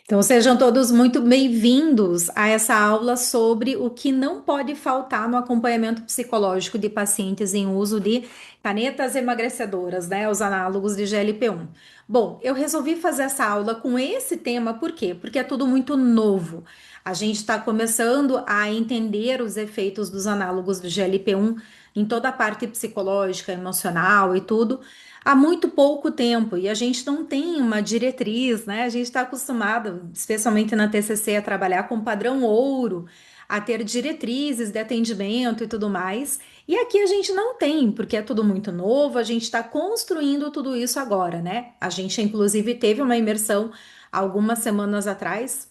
Então, sejam todos muito bem-vindos a essa aula sobre o que não pode faltar no acompanhamento psicológico de pacientes em uso de canetas emagrecedoras, né? Os análogos de GLP-1. Bom, eu resolvi fazer essa aula com esse tema, por quê? Porque é tudo muito novo. A gente está começando a entender os efeitos dos análogos do GLP-1 em toda a parte psicológica, emocional e tudo há muito pouco tempo e a gente não tem uma diretriz, né? A gente está acostumado, especialmente na TCC, a trabalhar com padrão ouro, a ter diretrizes de atendimento e tudo mais. E aqui a gente não tem, porque é tudo muito novo, a gente está construindo tudo isso agora, né? A gente, inclusive, teve uma imersão algumas semanas atrás,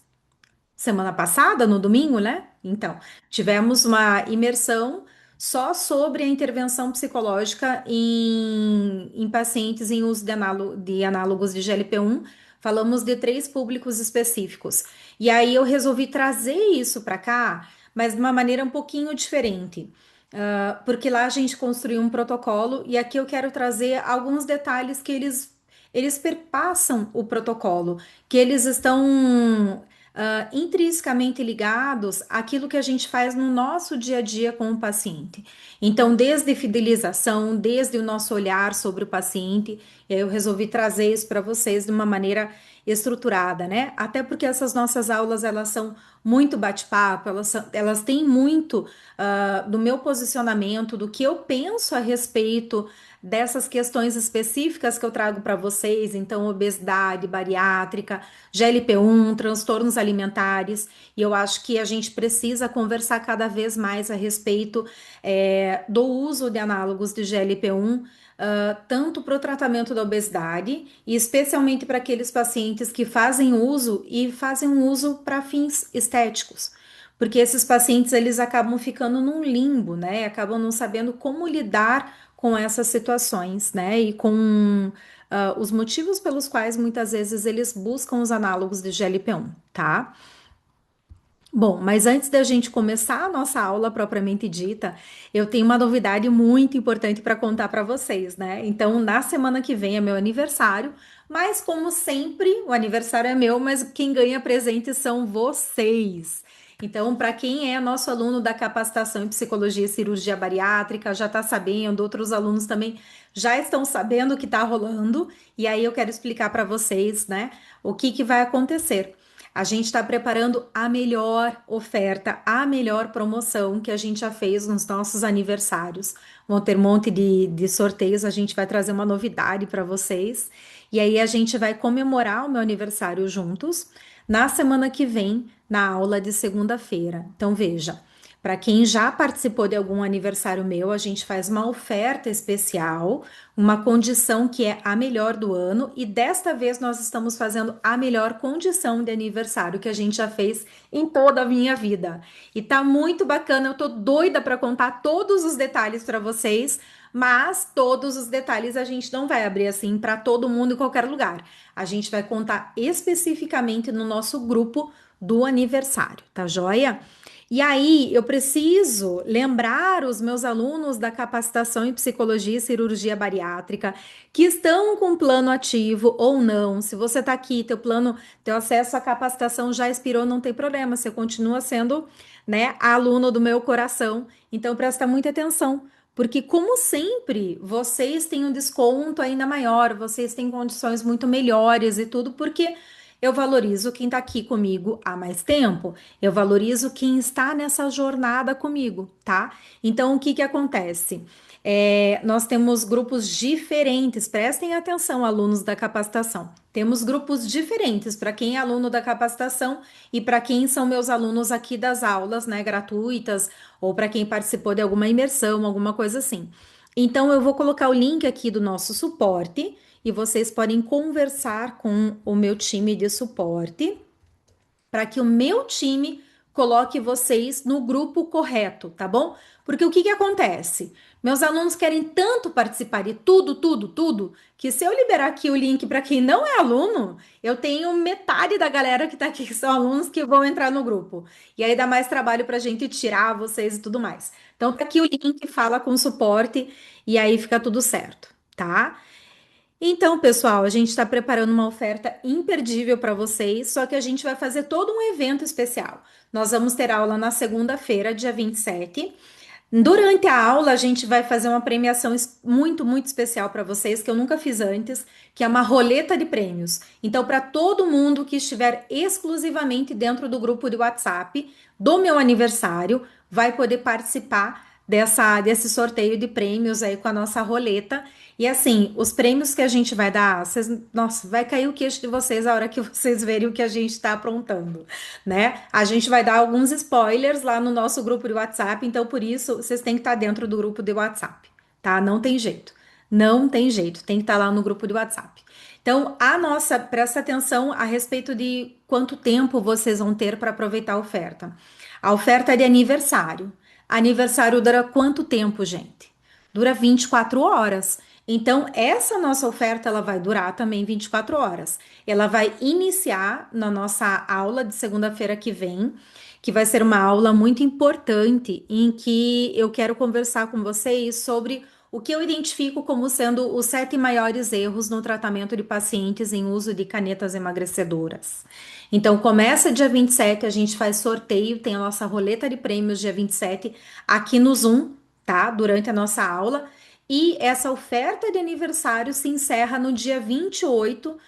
semana passada, no domingo, né? Então, tivemos uma imersão só sobre a intervenção psicológica em pacientes em uso de análogos de GLP-1. Falamos de três públicos específicos. E aí eu resolvi trazer isso para cá, mas de uma maneira um pouquinho diferente. Porque lá a gente construiu um protocolo e aqui eu quero trazer alguns detalhes que eles perpassam o protocolo, que eles estão intrinsecamente ligados àquilo que a gente faz no nosso dia a dia com o paciente. Então, desde fidelização, desde o nosso olhar sobre o paciente, e aí eu resolvi trazer isso para vocês de uma maneira estruturada, né? Até porque essas nossas aulas elas são muito bate-papo, elas têm muito do meu posicionamento, do que eu penso a respeito dessas questões específicas que eu trago para vocês, então obesidade bariátrica, GLP-1, transtornos alimentares, e eu acho que a gente precisa conversar cada vez mais a respeito do uso de análogos de GLP-1, tanto para o tratamento da obesidade, e especialmente para aqueles pacientes que fazem uso e fazem um uso para fins estéticos. Porque esses pacientes eles acabam ficando num limbo, né? Acabam não sabendo como lidar com essas situações, né? E com os motivos pelos quais muitas vezes eles buscam os análogos de GLP-1, tá? Bom, mas antes da gente começar a nossa aula propriamente dita, eu tenho uma novidade muito importante para contar para vocês, né? Então, na semana que vem é meu aniversário, mas como sempre, o aniversário é meu, mas quem ganha presente são vocês. Então, para quem é nosso aluno da capacitação em psicologia e cirurgia bariátrica, já está sabendo, outros alunos também já estão sabendo o que está rolando, e aí eu quero explicar para vocês, né, o que vai acontecer. A gente está preparando a melhor oferta, a melhor promoção que a gente já fez nos nossos aniversários. Vão ter um monte de sorteios, a gente vai trazer uma novidade para vocês. E aí a gente vai comemorar o meu aniversário juntos na semana que vem, na aula de segunda-feira. Então veja, para quem já participou de algum aniversário meu, a gente faz uma oferta especial, uma condição que é a melhor do ano, e desta vez nós estamos fazendo a melhor condição de aniversário que a gente já fez em toda a minha vida. E tá muito bacana, eu tô doida para contar todos os detalhes para vocês, mas todos os detalhes a gente não vai abrir assim para todo mundo em qualquer lugar. A gente vai contar especificamente no nosso grupo do aniversário, tá joia? E aí, eu preciso lembrar os meus alunos da capacitação em psicologia e cirurgia bariátrica que estão com plano ativo ou não. Se você está aqui, teu plano, teu acesso à capacitação já expirou, não tem problema, você continua sendo, né, aluno do meu coração. Então, presta muita atenção, porque como sempre, vocês têm um desconto ainda maior, vocês têm condições muito melhores e tudo, porque eu valorizo quem está aqui comigo há mais tempo, eu valorizo quem está nessa jornada comigo, tá? Então, o que que acontece? Nós temos grupos diferentes, prestem atenção, alunos da capacitação. Temos grupos diferentes para quem é aluno da capacitação e para quem são meus alunos aqui das aulas, né, gratuitas, ou para quem participou de alguma imersão, alguma coisa assim. Então, eu vou colocar o link aqui do nosso suporte e vocês podem conversar com o meu time de suporte para que o meu time coloque vocês no grupo correto, tá bom? Porque o que que acontece? Meus alunos querem tanto participar de tudo, tudo, tudo, que se eu liberar aqui o link para quem não é aluno, eu tenho metade da galera que tá aqui que são alunos que vão entrar no grupo. E aí dá mais trabalho pra gente tirar vocês e tudo mais. Então tá aqui o link, fala com o suporte e aí fica tudo certo, tá? Então, pessoal, a gente está preparando uma oferta imperdível para vocês, só que a gente vai fazer todo um evento especial. Nós vamos ter aula na segunda-feira, dia 27. Durante a aula, a gente vai fazer uma premiação muito, muito especial para vocês, que eu nunca fiz antes, que é uma roleta de prêmios. Então, para todo mundo que estiver exclusivamente dentro do grupo de WhatsApp do meu aniversário, vai poder participar desse sorteio de prêmios aí com a nossa roleta. E assim, os prêmios que a gente vai dar, nossa, vai cair o queixo de vocês a hora que vocês verem o que a gente está aprontando, né? A gente vai dar alguns spoilers lá no nosso grupo de WhatsApp, então por isso vocês têm que estar dentro do grupo de WhatsApp, tá? Não tem jeito. Não tem jeito, tem que estar lá no grupo de WhatsApp. Então, presta atenção a respeito de quanto tempo vocês vão ter para aproveitar a oferta. A oferta é de aniversário. Aniversário dura quanto tempo, gente? Dura 24 horas. Então, essa nossa oferta ela vai durar também 24 horas. Ela vai iniciar na nossa aula de segunda-feira que vem, que vai ser uma aula muito importante em que eu quero conversar com vocês sobre o que eu identifico como sendo os 7 maiores erros no tratamento de pacientes em uso de canetas emagrecedoras. Então, começa dia 27, a gente faz sorteio, tem a nossa roleta de prêmios dia 27 aqui no Zoom, tá? Durante a nossa aula. E essa oferta de aniversário se encerra no dia 28,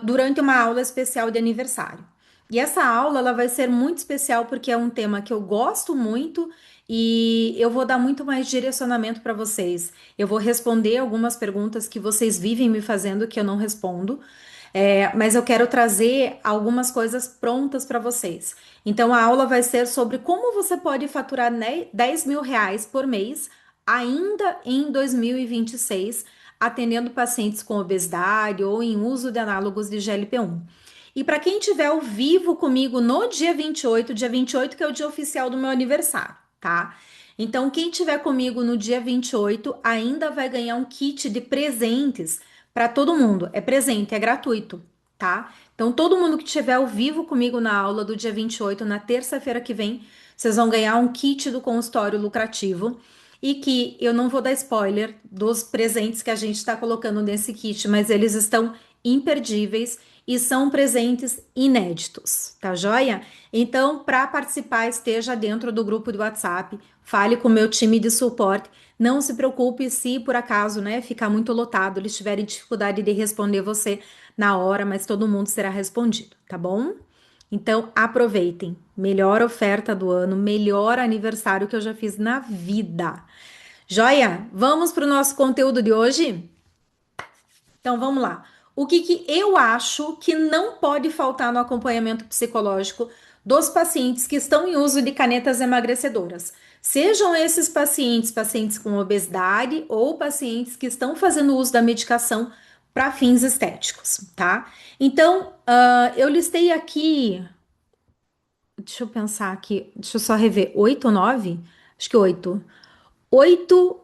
durante uma aula especial de aniversário. E essa aula ela vai ser muito especial porque é um tema que eu gosto muito e eu vou dar muito mais direcionamento para vocês. Eu vou responder algumas perguntas que vocês vivem me fazendo que eu não respondo. Mas eu quero trazer algumas coisas prontas para vocês. Então, a aula vai ser sobre como você pode faturar 10 mil reais por mês ainda em 2026, atendendo pacientes com obesidade ou em uso de análogos de GLP-1. E para quem estiver ao vivo comigo no dia 28 que é o dia oficial do meu aniversário, tá? Então, quem estiver comigo no dia 28 ainda vai ganhar um kit de presentes para todo mundo. É presente, é gratuito, tá? Então, todo mundo que estiver ao vivo comigo na aula do dia 28, na terça-feira que vem, vocês vão ganhar um kit do consultório lucrativo e que eu não vou dar spoiler dos presentes que a gente está colocando nesse kit, mas eles estão imperdíveis e são presentes inéditos, tá joia? Então, para participar, esteja dentro do grupo do WhatsApp, fale com o meu time de suporte. Não se preocupe se por acaso, né, ficar muito lotado, eles tiverem dificuldade de responder você na hora, mas todo mundo será respondido, tá bom? Então, aproveitem. Melhor oferta do ano, melhor aniversário que eu já fiz na vida. Joia? Vamos para o nosso conteúdo de hoje? Então, vamos lá. O que eu acho que não pode faltar no acompanhamento psicológico dos pacientes que estão em uso de canetas emagrecedoras? Sejam esses pacientes, pacientes com obesidade ou pacientes que estão fazendo uso da medicação para fins estéticos, tá? Então, eu listei aqui. Deixa eu pensar aqui, deixa eu só rever. Oito ou nove? Acho que oito. Oito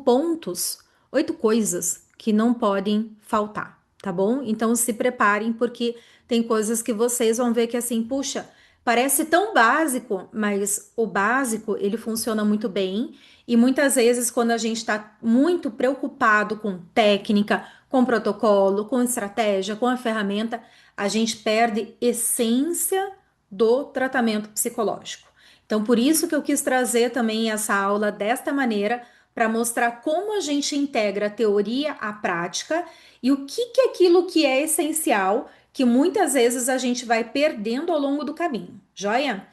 pontos, oito coisas que não podem faltar, tá bom? Então se preparem, porque tem coisas que vocês vão ver que assim, puxa, parece tão básico, mas o básico ele funciona muito bem. E muitas vezes, quando a gente está muito preocupado com técnica, com protocolo, com estratégia, com a ferramenta, a gente perde essência do tratamento psicológico. Então, por isso que eu quis trazer também essa aula desta maneira, para mostrar como a gente integra a teoria à prática e o que é aquilo que é essencial, que muitas vezes a gente vai perdendo ao longo do caminho, joia?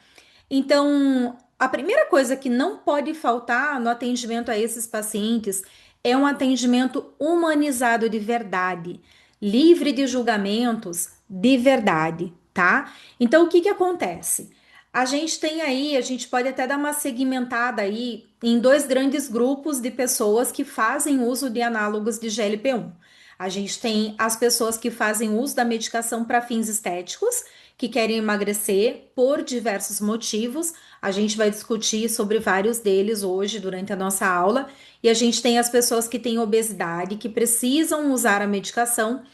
Então, a primeira coisa que não pode faltar no atendimento a esses pacientes é um atendimento humanizado de verdade, livre de julgamentos de verdade, tá? Então, o que acontece? A gente tem aí, a gente pode até dar uma segmentada aí em dois grandes grupos de pessoas que fazem uso de análogos de GLP-1. A gente tem as pessoas que fazem uso da medicação para fins estéticos, que querem emagrecer por diversos motivos. A gente vai discutir sobre vários deles hoje durante a nossa aula. E a gente tem as pessoas que têm obesidade, que precisam usar a medicação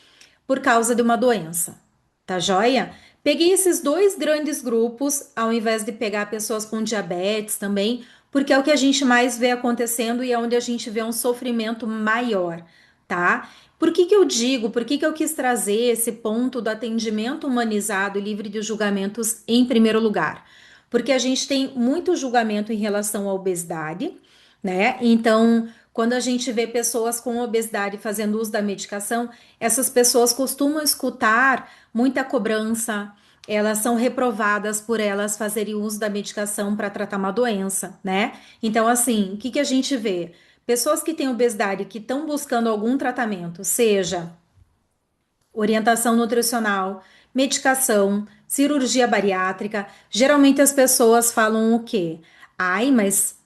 por causa de uma doença. Tá joia? Peguei esses dois grandes grupos, ao invés de pegar pessoas com diabetes também, porque é o que a gente mais vê acontecendo e é onde a gente vê um sofrimento maior, tá? Por que que eu digo, por que que eu quis trazer esse ponto do atendimento humanizado e livre de julgamentos em primeiro lugar? Porque a gente tem muito julgamento em relação à obesidade, né? Então, quando a gente vê pessoas com obesidade fazendo uso da medicação, essas pessoas costumam escutar muita cobrança, elas são reprovadas por elas fazerem uso da medicação para tratar uma doença, né? Então, assim, o que que a gente vê? Pessoas que têm obesidade que estão buscando algum tratamento, seja orientação nutricional, medicação, cirurgia bariátrica, geralmente as pessoas falam o quê? Ai, mas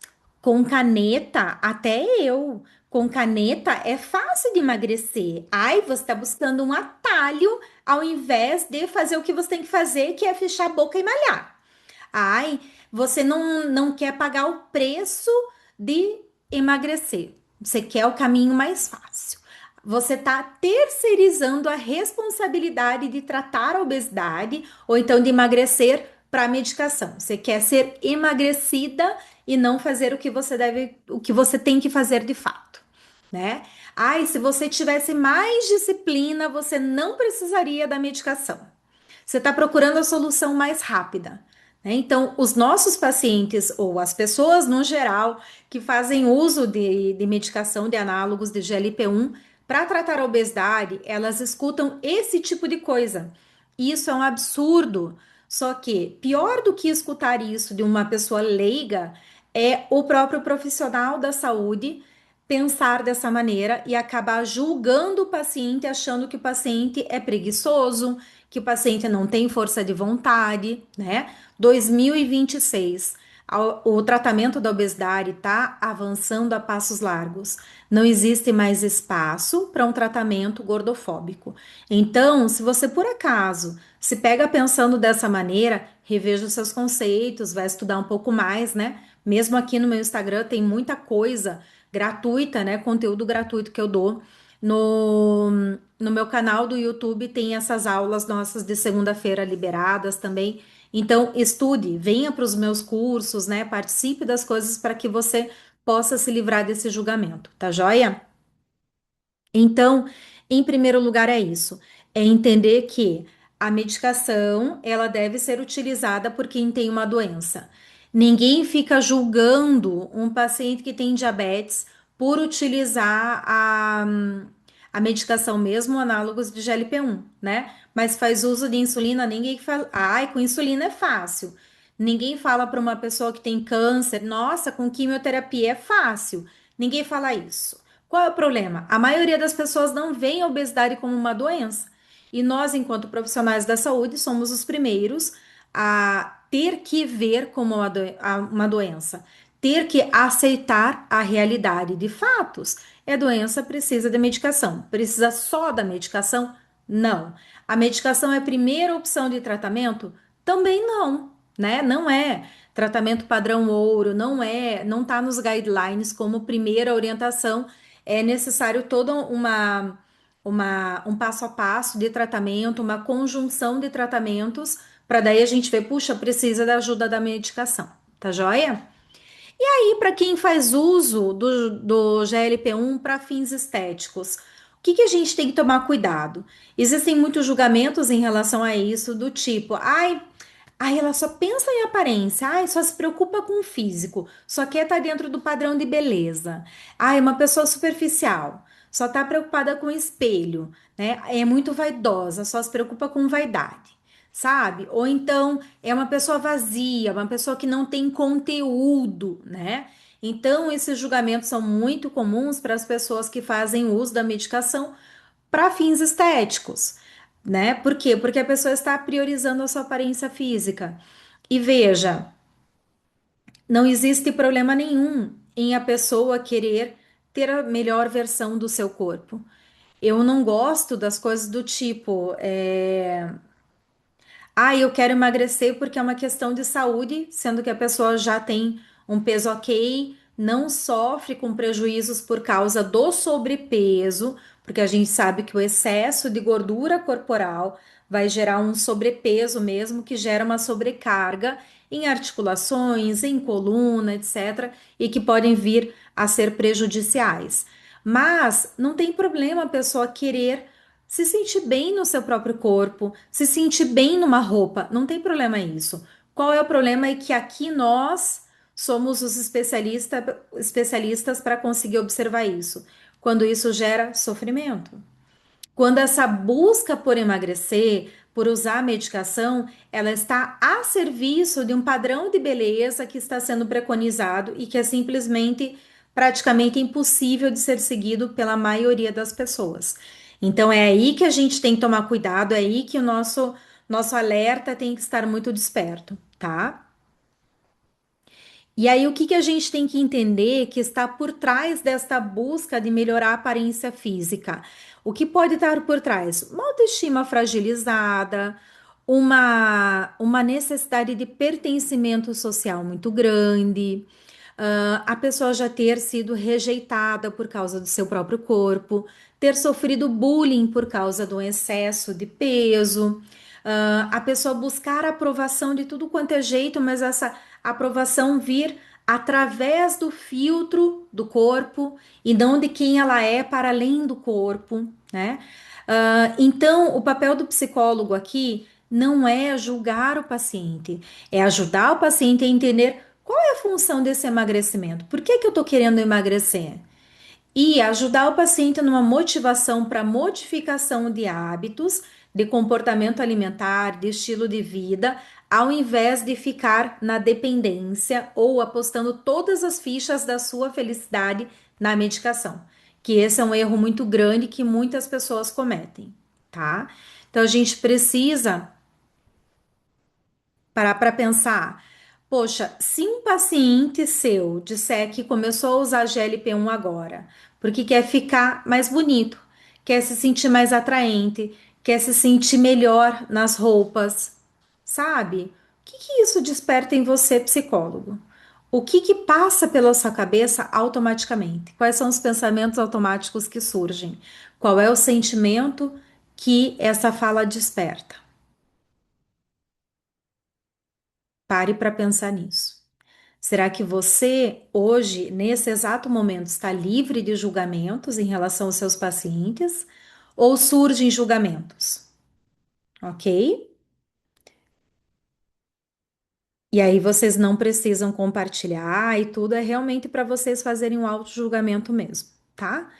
com caneta, até eu. Com caneta é fácil de emagrecer. Ai, você está buscando um atalho ao invés de fazer o que você tem que fazer, que é fechar a boca e malhar. Ai, você não quer pagar o preço de emagrecer. Você quer o caminho mais fácil. Você está terceirizando a responsabilidade de tratar a obesidade ou então de emagrecer para a medicação. Você quer ser emagrecida e não fazer o que você deve, o que você tem que fazer de fato, né? Ai, se você tivesse mais disciplina, você não precisaria da medicação. Você está procurando a solução mais rápida, né? Então, os nossos pacientes, ou as pessoas no geral, que fazem uso de medicação de análogos de GLP-1 para tratar a obesidade, elas escutam esse tipo de coisa. Isso é um absurdo. Só que pior do que escutar isso de uma pessoa leiga é o próprio profissional da saúde pensar dessa maneira e acabar julgando o paciente, achando que o paciente é preguiçoso, que o paciente não tem força de vontade, né? 2026, o tratamento da obesidade está avançando a passos largos. Não existe mais espaço para um tratamento gordofóbico. Então, se você por acaso se pega pensando dessa maneira, reveja os seus conceitos, vai estudar um pouco mais, né? Mesmo aqui no meu Instagram tem muita coisa gratuita, né? Conteúdo gratuito que eu dou. No meu canal do YouTube tem essas aulas nossas de segunda-feira liberadas também. Então, estude, venha para os meus cursos, né? Participe das coisas para que você possa se livrar desse julgamento, tá joia? Então, em primeiro lugar, é isso. É entender que a medicação, ela deve ser utilizada por quem tem uma doença. Ninguém fica julgando um paciente que tem diabetes por utilizar a medicação mesmo, análogos de GLP-1, né? Mas faz uso de insulina, ninguém fala, ai, com insulina é fácil. Ninguém fala para uma pessoa que tem câncer, nossa, com quimioterapia é fácil. Ninguém fala isso. Qual é o problema? A maioria das pessoas não vê a obesidade como uma doença. E nós, enquanto profissionais da saúde, somos os primeiros a ter que ver como uma doença, ter que aceitar a realidade de fatos. É doença, precisa de medicação. Precisa só da medicação? Não. A medicação é a primeira opção de tratamento? Também não, né? Não é tratamento padrão ouro, não está nos guidelines como primeira orientação. É necessário toda um passo a passo de tratamento, uma conjunção de tratamentos, para daí a gente ver, puxa, precisa da ajuda da medicação, tá joia? E para quem faz uso do GLP-1 para fins estéticos, o que a gente tem que tomar cuidado? Existem muitos julgamentos em relação a isso, do tipo, ai, ela só pensa em aparência, ai, só se preocupa com o físico, só quer estar dentro do padrão de beleza. Ai, uma pessoa superficial, só está preocupada com o espelho, né? É muito vaidosa, só se preocupa com vaidade, sabe? Ou então é uma pessoa vazia, uma pessoa que não tem conteúdo, né? Então, esses julgamentos são muito comuns para as pessoas que fazem uso da medicação para fins estéticos, né? Por quê? Porque a pessoa está priorizando a sua aparência física. E veja, não existe problema nenhum em a pessoa querer ter a melhor versão do seu corpo. Eu não gosto das coisas do tipo, eu quero emagrecer porque é uma questão de saúde, sendo que a pessoa já tem um peso ok, não sofre com prejuízos por causa do sobrepeso, porque a gente sabe que o excesso de gordura corporal vai gerar um sobrepeso mesmo, que gera uma sobrecarga em articulações, em coluna, etc., e que podem vir a ser prejudiciais. Mas não tem problema a pessoa querer se sentir bem no seu próprio corpo, se sentir bem numa roupa, não tem problema isso. Qual é o problema? É que aqui nós somos os especialistas para conseguir observar isso. Quando isso gera sofrimento. Quando essa busca por emagrecer, por usar a medicação, ela está a serviço de um padrão de beleza que está sendo preconizado e que é simplesmente praticamente impossível de ser seguido pela maioria das pessoas. Então é aí que a gente tem que tomar cuidado, é aí que o nosso alerta tem que estar muito desperto, tá? E aí, o que que a gente tem que entender que está por trás desta busca de melhorar a aparência física? O que pode estar por trás? Uma autoestima fragilizada, uma necessidade de pertencimento social muito grande, a pessoa já ter sido rejeitada por causa do seu próprio corpo, ter sofrido bullying por causa do excesso de peso, a pessoa buscar a aprovação de tudo quanto é jeito, mas essa aprovação vir através do filtro do corpo e não de quem ela é para além do corpo, né? Então, o papel do psicólogo aqui não é julgar o paciente, é ajudar o paciente a entender qual é a função desse emagrecimento. Por que que eu estou querendo emagrecer? E ajudar o paciente numa motivação para modificação de hábitos, de comportamento alimentar, de estilo de vida, ao invés de ficar na dependência ou apostando todas as fichas da sua felicidade na medicação. Que esse é um erro muito grande que muitas pessoas cometem, tá? Então a gente precisa parar para pensar. Poxa, se um paciente seu disser que começou a usar GLP-1 agora, porque quer ficar mais bonito, quer se sentir mais atraente, quer se sentir melhor nas roupas, sabe? O que que isso desperta em você, psicólogo? O que que passa pela sua cabeça automaticamente? Quais são os pensamentos automáticos que surgem? Qual é o sentimento que essa fala desperta? Pare para pensar nisso. Será que você, hoje, nesse exato momento, está livre de julgamentos em relação aos seus pacientes? Ou surgem julgamentos? Ok? E aí vocês não precisam compartilhar e tudo é realmente para vocês fazerem um auto-julgamento mesmo, tá?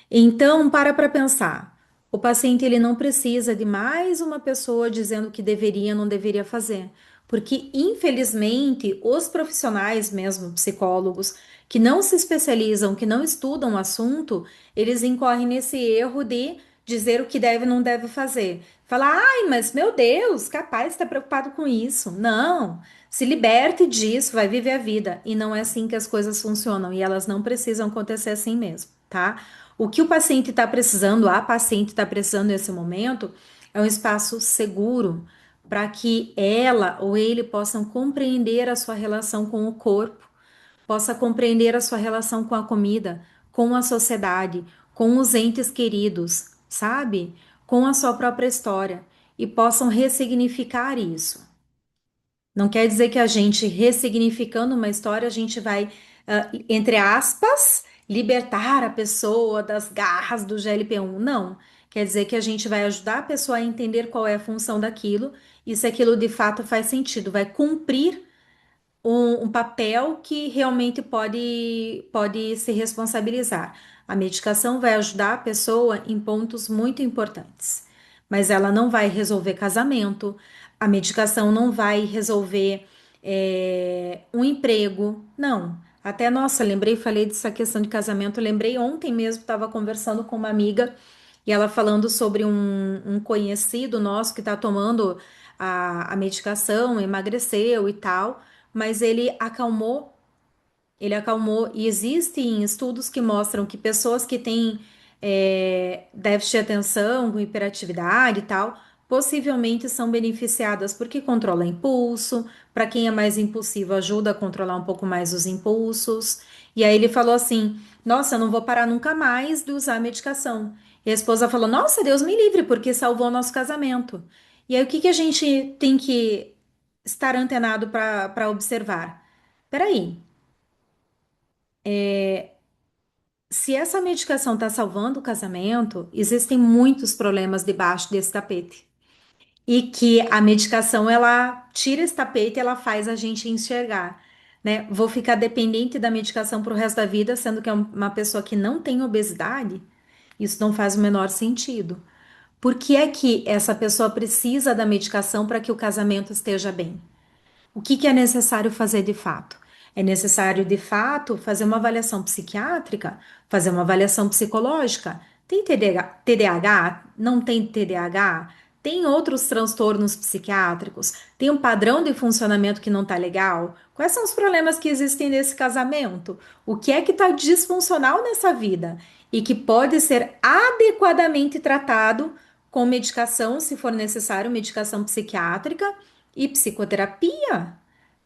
Então, para pensar. O paciente ele não precisa de mais uma pessoa dizendo o que deveria ou não deveria fazer, porque infelizmente os profissionais mesmo, psicólogos, que não se especializam, que não estudam o assunto, eles incorrem nesse erro de dizer o que deve e não deve fazer. Falar, ai, mas meu Deus, capaz está preocupado com isso. Não, se liberte disso, vai viver a vida. E não é assim que as coisas funcionam, e elas não precisam acontecer assim mesmo, tá? O que o paciente está precisando, a paciente está precisando nesse momento, é um espaço seguro para que ela ou ele possam compreender a sua relação com o corpo, possa compreender a sua relação com a comida, com a sociedade, com os entes queridos, sabe? Com a sua própria história e possam ressignificar isso. Não quer dizer que a gente, ressignificando uma história, a gente vai, entre aspas, libertar a pessoa das garras do GLP-1. Não. Quer dizer que a gente vai ajudar a pessoa a entender qual é a função daquilo e se aquilo de fato faz sentido, vai cumprir um papel que realmente pode se responsabilizar. A medicação vai ajudar a pessoa em pontos muito importantes, mas ela não vai resolver casamento, a medicação não vai resolver um emprego, não. Até, nossa, lembrei, falei dessa questão de casamento, lembrei ontem mesmo, estava conversando com uma amiga e ela falando sobre um conhecido nosso que está tomando a medicação, emagreceu e tal, mas ele acalmou, e existem estudos que mostram que pessoas que têm déficit de atenção, com hiperatividade e tal, possivelmente são beneficiadas porque controla impulso, para quem é mais impulsivo, ajuda a controlar um pouco mais os impulsos. E aí ele falou assim: Nossa, eu não vou parar nunca mais de usar a medicação. E a esposa falou: Nossa, Deus me livre, porque salvou o nosso casamento. E aí o que que a gente tem que estar antenado para observar? Peraí, se essa medicação está salvando o casamento, existem muitos problemas debaixo desse tapete. E que a medicação ela tira esse tapete e ela faz a gente enxergar, né? Vou ficar dependente da medicação pro resto da vida, sendo que é uma pessoa que não tem obesidade, isso não faz o menor sentido. Por que é que essa pessoa precisa da medicação para que o casamento esteja bem? O que é necessário fazer de fato? É necessário, de fato, fazer uma avaliação psiquiátrica, fazer uma avaliação psicológica. Tem TDAH? Não tem TDAH? Tem outros transtornos psiquiátricos? Tem um padrão de funcionamento que não está legal? Quais são os problemas que existem nesse casamento? O que é que está disfuncional nessa vida e que pode ser adequadamente tratado com medicação, se for necessário, medicação psiquiátrica e psicoterapia,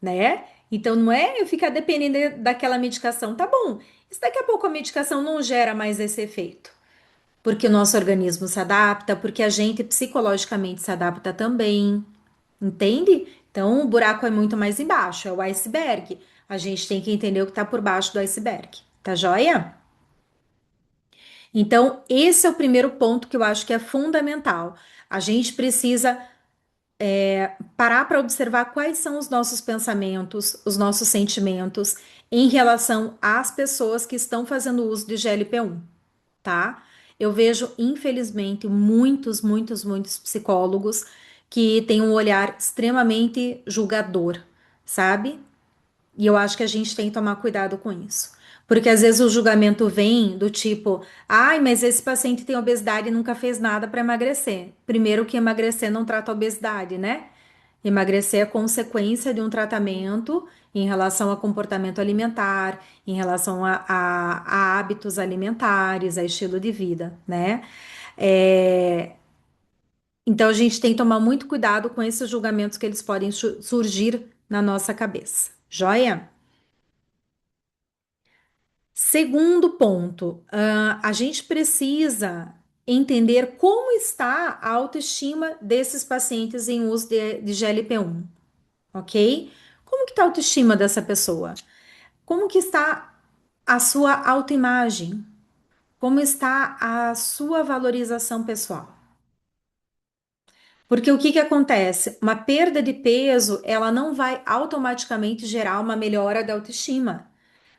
né? Então não é eu ficar dependendo daquela medicação, tá bom? E se daqui a pouco a medicação não gera mais esse efeito? Porque o nosso organismo se adapta, porque a gente psicologicamente se adapta também, entende? Então o buraco é muito mais embaixo, é o iceberg. A gente tem que entender o que está por baixo do iceberg, tá joia? Então, esse é o primeiro ponto que eu acho que é fundamental. A gente precisa parar para observar quais são os nossos pensamentos, os nossos sentimentos em relação às pessoas que estão fazendo uso de GLP-1, tá? Eu vejo, infelizmente, muitos psicólogos que têm um olhar extremamente julgador, sabe? E eu acho que a gente tem que tomar cuidado com isso. Porque às vezes o julgamento vem do tipo, ai, mas esse paciente tem obesidade e nunca fez nada para emagrecer. Primeiro que emagrecer não trata a obesidade, né? Emagrecer é consequência de um tratamento em relação a comportamento alimentar, em relação a hábitos alimentares, a estilo de vida, né? É, então a gente tem que tomar muito cuidado com esses julgamentos que eles podem surgir na nossa cabeça. Joia? Segundo ponto, a gente precisa entender como está a autoestima desses pacientes em uso de GLP-1, ok? Como que está a autoestima dessa pessoa? Como que está a sua autoimagem? Como está a sua valorização pessoal? Porque o que que acontece? Uma perda de peso, ela não vai automaticamente gerar uma melhora da autoestima.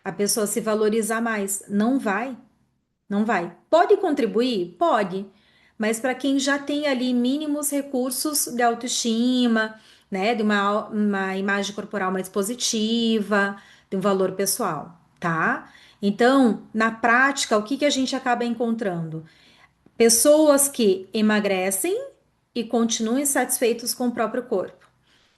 A pessoa se valorizar mais, não vai. Não vai. Pode contribuir? Pode. Mas para quem já tem ali mínimos recursos de autoestima, né, de uma imagem corporal mais positiva, de um valor pessoal, tá? Então, na prática, o que que a gente acaba encontrando? Pessoas que emagrecem e continuam insatisfeitos com o próprio corpo.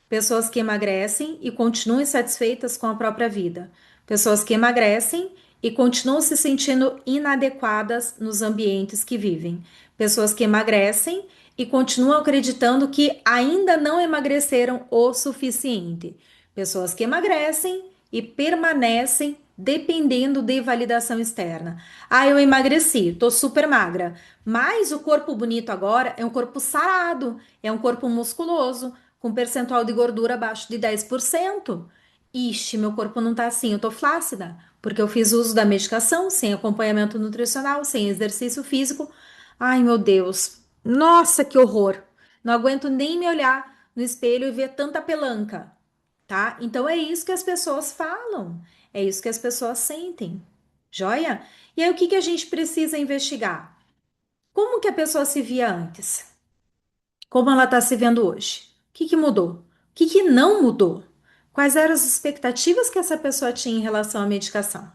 Pessoas que emagrecem e continuam insatisfeitas com a própria vida. Pessoas que emagrecem e continuam se sentindo inadequadas nos ambientes que vivem. Pessoas que emagrecem e continuam acreditando que ainda não emagreceram o suficiente. Pessoas que emagrecem e permanecem dependendo de validação externa. Ah, eu emagreci, tô super magra, mas o corpo bonito agora é um corpo sarado, é um corpo musculoso, com percentual de gordura abaixo de 10%. Ixi, meu corpo não tá assim, eu tô flácida, porque eu fiz uso da medicação, sem acompanhamento nutricional, sem exercício físico. Ai, meu Deus, nossa, que horror! Não aguento nem me olhar no espelho e ver tanta pelanca, tá? Então é isso que as pessoas falam, é isso que as pessoas sentem, joia? E aí o que que a gente precisa investigar? Como que a pessoa se via antes? Como ela está se vendo hoje? O que que mudou? O que que não mudou? Quais eram as expectativas que essa pessoa tinha em relação à medicação?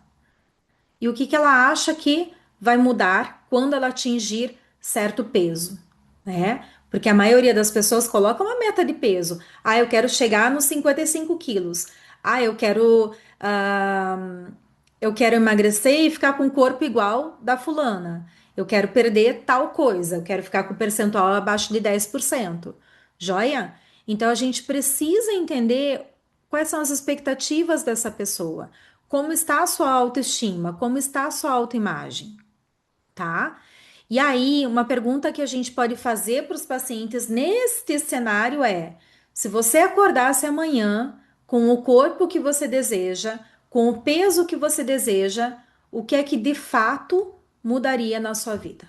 E o que que ela acha que vai mudar quando ela atingir certo peso, né? Porque a maioria das pessoas coloca uma meta de peso. Ah, eu quero chegar nos 55 quilos. Ah, eu quero emagrecer e ficar com o corpo igual da fulana. Eu quero perder tal coisa. Eu quero ficar com o percentual abaixo de 10%. Joia? Então a gente precisa entender quais são as expectativas dessa pessoa. Como está a sua autoestima? Como está a sua autoimagem? Tá? E aí, uma pergunta que a gente pode fazer para os pacientes neste cenário é: se você acordasse amanhã com o corpo que você deseja, com o peso que você deseja, o que é que de fato mudaria na sua vida,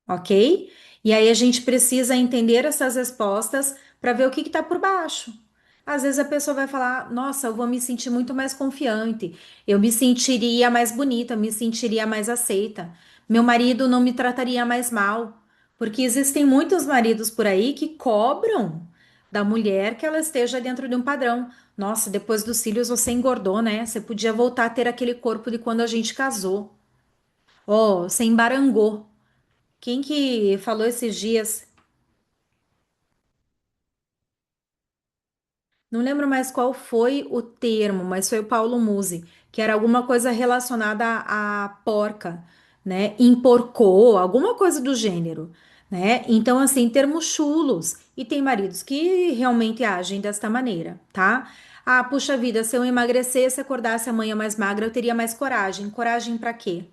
ok? E aí a gente precisa entender essas respostas para ver o que está por baixo. Às vezes a pessoa vai falar: Nossa, eu vou me sentir muito mais confiante, eu me sentiria mais bonita, eu me sentiria mais aceita, meu marido não me trataria mais mal. Porque existem muitos maridos por aí que cobram da mulher que ela esteja dentro de um padrão. Nossa, depois dos cílios você engordou, né? Você podia voltar a ter aquele corpo de quando a gente casou. Oh, você embarangou. Quem que falou esses dias? Não lembro mais qual foi o termo, mas foi o Paulo Musi, que era alguma coisa relacionada à porca, né? Emporcou, alguma coisa do gênero, né? Então, assim, termos chulos. E tem maridos que realmente agem desta maneira, tá? Ah, puxa vida, se eu emagrecesse, acordasse amanhã mais magra, eu teria mais coragem. Coragem para quê?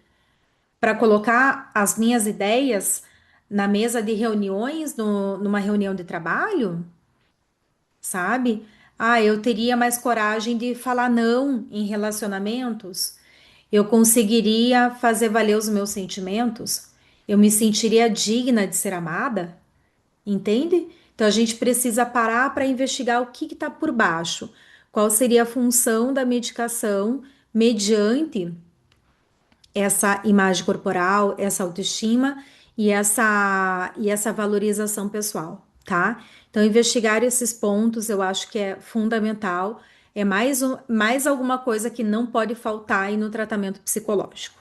Para colocar as minhas ideias na mesa de reuniões, numa reunião de trabalho? Sabe? Ah, eu teria mais coragem de falar não em relacionamentos. Eu conseguiria fazer valer os meus sentimentos. Eu me sentiria digna de ser amada, entende? Então a gente precisa parar para investigar o que está por baixo. Qual seria a função da medicação mediante essa imagem corporal, essa autoestima e essa valorização pessoal, tá? Então, investigar esses pontos eu acho que é fundamental, é mais alguma coisa que não pode faltar aí no tratamento psicológico.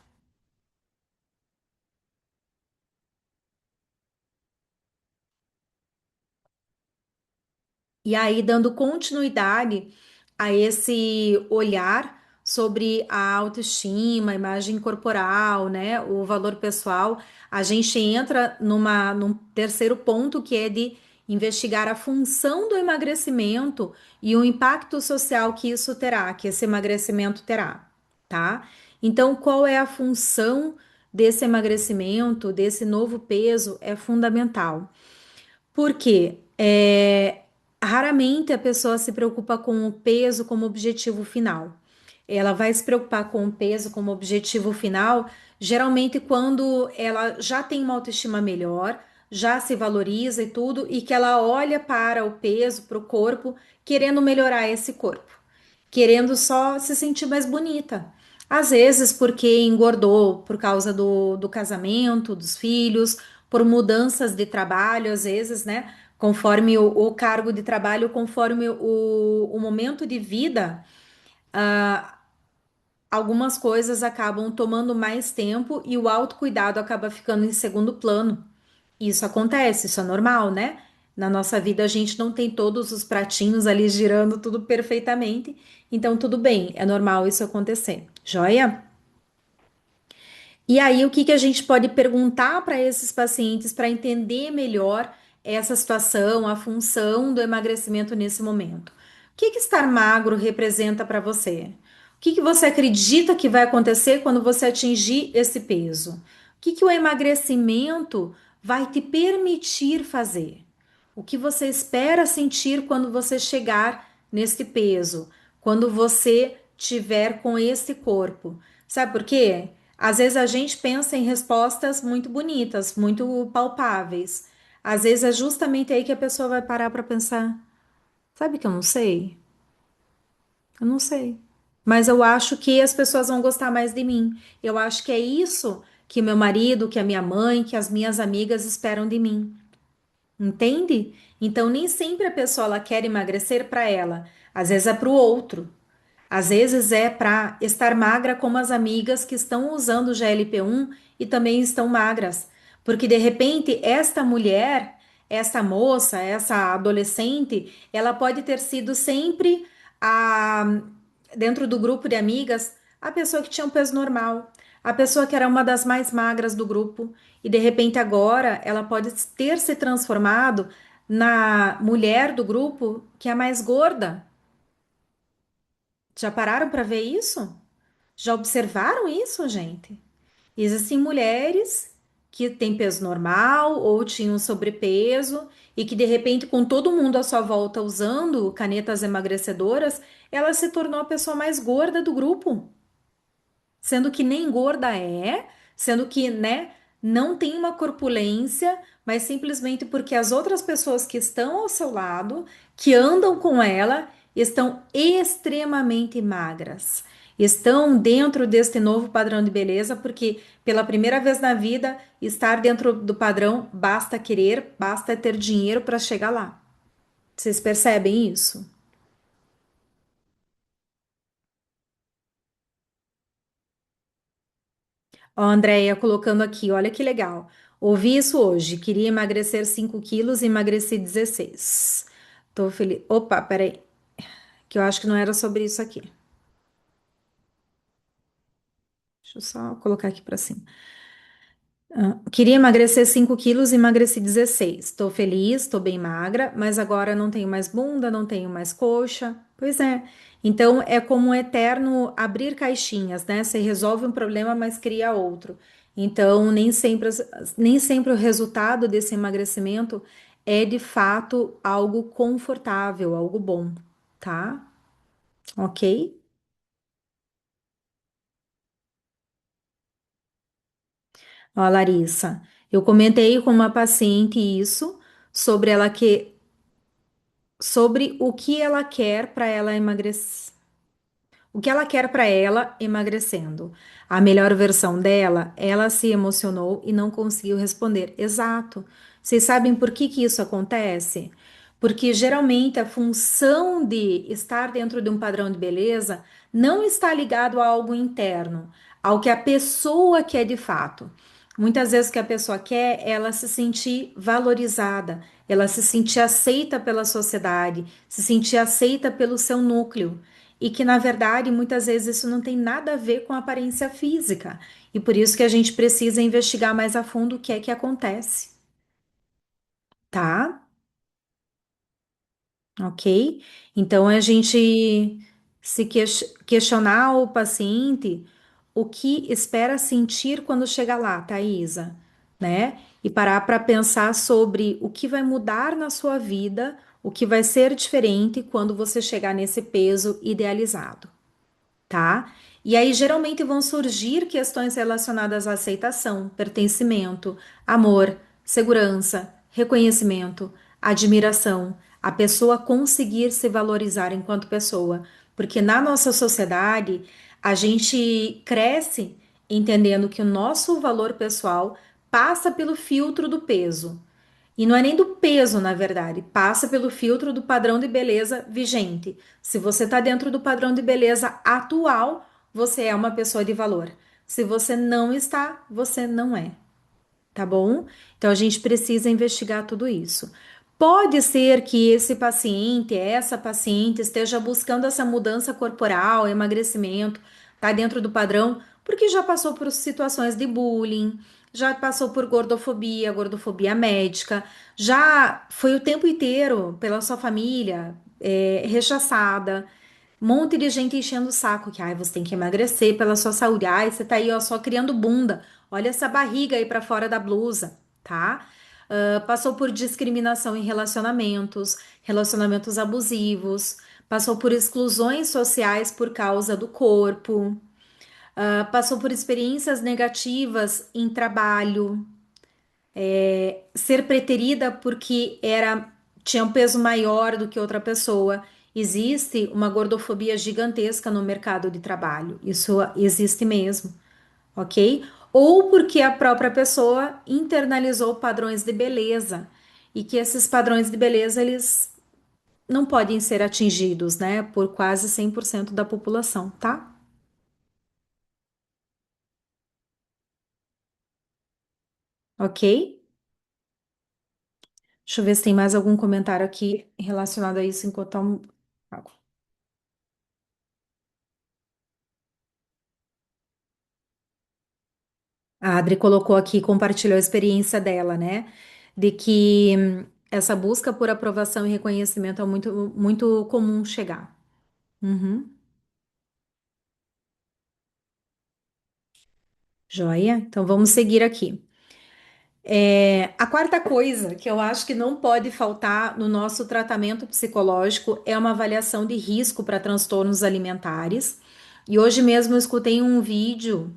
E aí, dando continuidade a esse olhar sobre a autoestima, a imagem corporal, né, o valor pessoal, a gente entra num terceiro ponto que é de investigar a função do emagrecimento e o impacto social que isso terá, que esse emagrecimento terá, tá? Então, qual é a função desse emagrecimento, desse novo peso, é fundamental. Porque raramente a pessoa se preocupa com o peso como objetivo final. Ela vai se preocupar com o peso como objetivo final, geralmente quando ela já tem uma autoestima melhor, já se valoriza e tudo, e que ela olha para o peso, para o corpo, querendo melhorar esse corpo, querendo só se sentir mais bonita. Às vezes porque engordou por causa do casamento, dos filhos, por mudanças de trabalho, às vezes, né? Conforme o cargo de trabalho, conforme o momento de vida, algumas coisas acabam tomando mais tempo e o autocuidado acaba ficando em segundo plano. Isso acontece, isso é normal, né? Na nossa vida a gente não tem todos os pratinhos ali girando tudo perfeitamente, então tudo bem, é normal isso acontecer. Joia? E aí, o que que a gente pode perguntar para esses pacientes para entender melhor essa situação, a função do emagrecimento nesse momento? O que que estar magro representa para você? O que que você acredita que vai acontecer quando você atingir esse peso? O que que o emagrecimento vai te permitir fazer? O que você espera sentir quando você chegar nesse peso? Quando você tiver com esse corpo? Sabe por quê? Às vezes a gente pensa em respostas muito bonitas, muito palpáveis. Às vezes é justamente aí que a pessoa vai parar para pensar: sabe que eu não sei? Eu não sei. Mas eu acho que as pessoas vão gostar mais de mim. Eu acho que é isso que meu marido, que a minha mãe, que as minhas amigas esperam de mim. Entende? Então nem sempre a pessoa ela quer emagrecer para ela, às vezes é para o outro. Às vezes é para estar magra como as amigas que estão usando o GLP-1 e também estão magras. Porque de repente esta mulher, essa moça, essa adolescente, ela pode ter sido sempre a dentro do grupo de amigas a pessoa que tinha um peso normal, a pessoa que era uma das mais magras do grupo e de repente agora ela pode ter se transformado na mulher do grupo que é a mais gorda. Já pararam para ver isso? Já observaram isso, gente? Existem mulheres que tem peso normal ou tinha um sobrepeso e que de repente, com todo mundo à sua volta usando canetas emagrecedoras, ela se tornou a pessoa mais gorda do grupo, sendo que nem gorda é, sendo que, né, não tem uma corpulência, mas simplesmente porque as outras pessoas que estão ao seu lado, que andam com ela, estão extremamente magras. Estão dentro deste novo padrão de beleza, porque pela primeira vez na vida, estar dentro do padrão basta querer, basta ter dinheiro para chegar lá. Vocês percebem isso? Ó, Andréia colocando aqui, olha que legal. Ouvi isso hoje. Queria emagrecer 5 quilos e emagreci 16. Tô feliz. Opa, peraí, que eu acho que não era sobre isso aqui. Deixa eu só colocar aqui pra cima. Queria emagrecer 5 quilos e emagreci 16. Tô feliz, tô bem magra, mas agora não tenho mais bunda, não tenho mais coxa. Pois é. Então é como um eterno abrir caixinhas, né? Você resolve um problema, mas cria outro. Então nem sempre o resultado desse emagrecimento é de fato algo confortável, algo bom, tá? Ok? Ó, Larissa, eu comentei com uma paciente isso sobre ela que sobre o que ela quer para ela emagrecer. O que ela quer para ela emagrecendo. A melhor versão dela, ela se emocionou e não conseguiu responder. Exato. Vocês sabem por que que isso acontece? Porque geralmente a função de estar dentro de um padrão de beleza não está ligado a algo interno, ao que a pessoa quer de fato. Muitas vezes o que a pessoa quer é ela se sentir valorizada, ela se sentir aceita pela sociedade, se sentir aceita pelo seu núcleo. E que, na verdade, muitas vezes isso não tem nada a ver com a aparência física. E por isso que a gente precisa investigar mais a fundo o que é que acontece, tá? Ok? Então, a gente se questionar o paciente o que espera sentir quando chega lá, Thaisa, né? E parar para pensar sobre o que vai mudar na sua vida, o que vai ser diferente quando você chegar nesse peso idealizado, tá? E aí geralmente vão surgir questões relacionadas à aceitação, pertencimento, amor, segurança, reconhecimento, admiração, a pessoa conseguir se valorizar enquanto pessoa, porque na nossa sociedade a gente cresce entendendo que o nosso valor pessoal passa pelo filtro do peso. E não é nem do peso, na verdade, passa pelo filtro do padrão de beleza vigente. Se você está dentro do padrão de beleza atual, você é uma pessoa de valor. Se você não está, você não é, tá bom? Então a gente precisa investigar tudo isso. Pode ser que esse paciente, essa paciente esteja buscando essa mudança corporal, emagrecimento, tá dentro do padrão, porque já passou por situações de bullying, já passou por gordofobia, gordofobia médica, já foi o tempo inteiro pela sua família, rechaçada. Um monte de gente enchendo o saco que, ai, você tem que emagrecer pela sua saúde. Ai, você tá aí, ó, só criando bunda. Olha essa barriga aí pra fora da blusa, tá? Passou por discriminação em relacionamentos, relacionamentos abusivos, passou por exclusões sociais por causa do corpo, passou por experiências negativas em trabalho, ser preterida porque tinha um peso maior do que outra pessoa. Existe uma gordofobia gigantesca no mercado de trabalho. Isso existe mesmo, ok? Ou porque a própria pessoa internalizou padrões de beleza e que esses padrões de beleza eles não podem ser atingidos, né, por quase 100% da população, tá? Ok? Deixa eu ver se tem mais algum comentário aqui relacionado a isso enquanto eu A Adri colocou aqui, compartilhou a experiência dela, né? De que essa busca por aprovação e reconhecimento é muito, muito comum chegar. Uhum. Joia? Então vamos seguir aqui. A quarta coisa que eu acho que não pode faltar no nosso tratamento psicológico é uma avaliação de risco para transtornos alimentares. E hoje mesmo eu escutei um vídeo,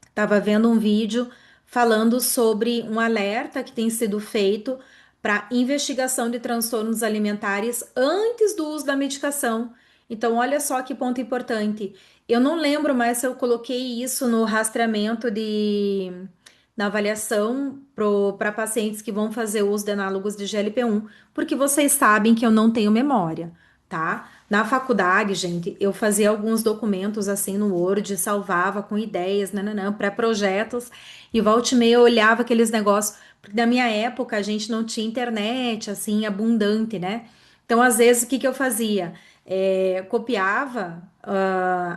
estava vendo um vídeo falando sobre um alerta que tem sido feito para investigação de transtornos alimentares antes do uso da medicação. Então, olha só que ponto importante. Eu não lembro mais se eu coloquei isso no rastreamento na avaliação para pacientes que vão fazer uso de análogos de GLP-1, porque vocês sabem que eu não tenho memória, tá? Na faculdade, gente, eu fazia alguns documentos assim no Word, salvava com ideias, nananã, pré-projetos, e volta e meia eu olhava aqueles negócios, porque na minha época a gente não tinha internet assim abundante, né? Então, às vezes, o que que eu fazia? Copiava